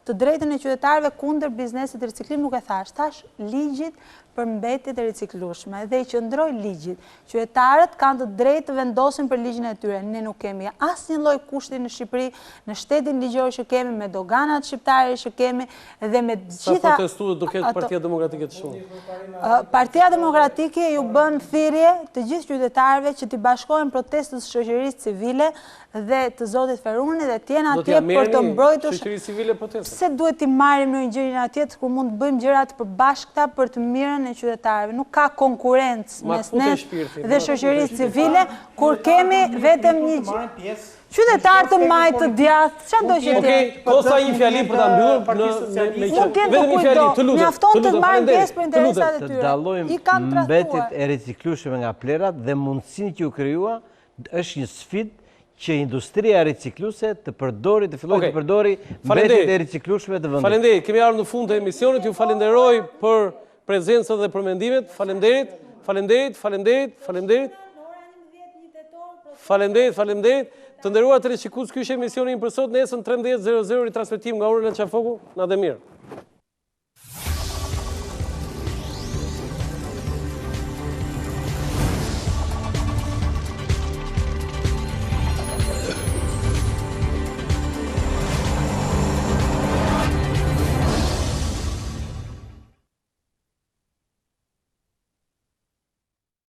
të drejtën e qytetarëve kundër biznesit të riciklimit, nuk e thash. Thash ligjit për mbetjet e riciklueshme dhe i qëndroj ligjit. Qytetarët kanë të drejtë të vendosin për ligjin e tyre. Ne nuk kemi asnjë lloj kushti në Shqipëri, në shtetin ligjor që kemi, me doganat shqiptare që kemi dhe me gjitha. Sa protestues do ketë Partia Demokratike të shumë? Partia Demokratike ju bën thirrje të gjithë qytetarëve që të bashkohen protestës së shoqërisë civile dhe të zotit Feruni dhe të jenë atje për të mbrojtur shoqërisë civile protestën. Se duhet t'i marrim në një gjërin atje kur mund të bëjmë gjëra të përbashkëta për të mirën e qytetarëve. Nuk ka konkurrencë mes nesh dhe shoqërisë civile kur kemi vetëm një qytetar të majtë të djathtë. Çfarë do që Okej, kosa një fjali për ta mbyllur në vetëm një fjali, të lutem. Mjafton të marrin pjesë për interesat e tyre. Të dallojmë mbetjet e riciklueshme nga plerat dhe mundësinë që u krijua është një sfidë që industria ricikluese të përdori, të fillojë të përdori mbetjet e riciklueshme të vendit. Faleminderit, kemi ardhur në fund të emisionit. Ju falenderoj për prezencën dhe për mendimet. Faleminderit. Të nderuar teleshikues, ky është emisioni për sot. Nesër 13:00 ritransmetim nga ora në Qafoku. Na dhe mirë.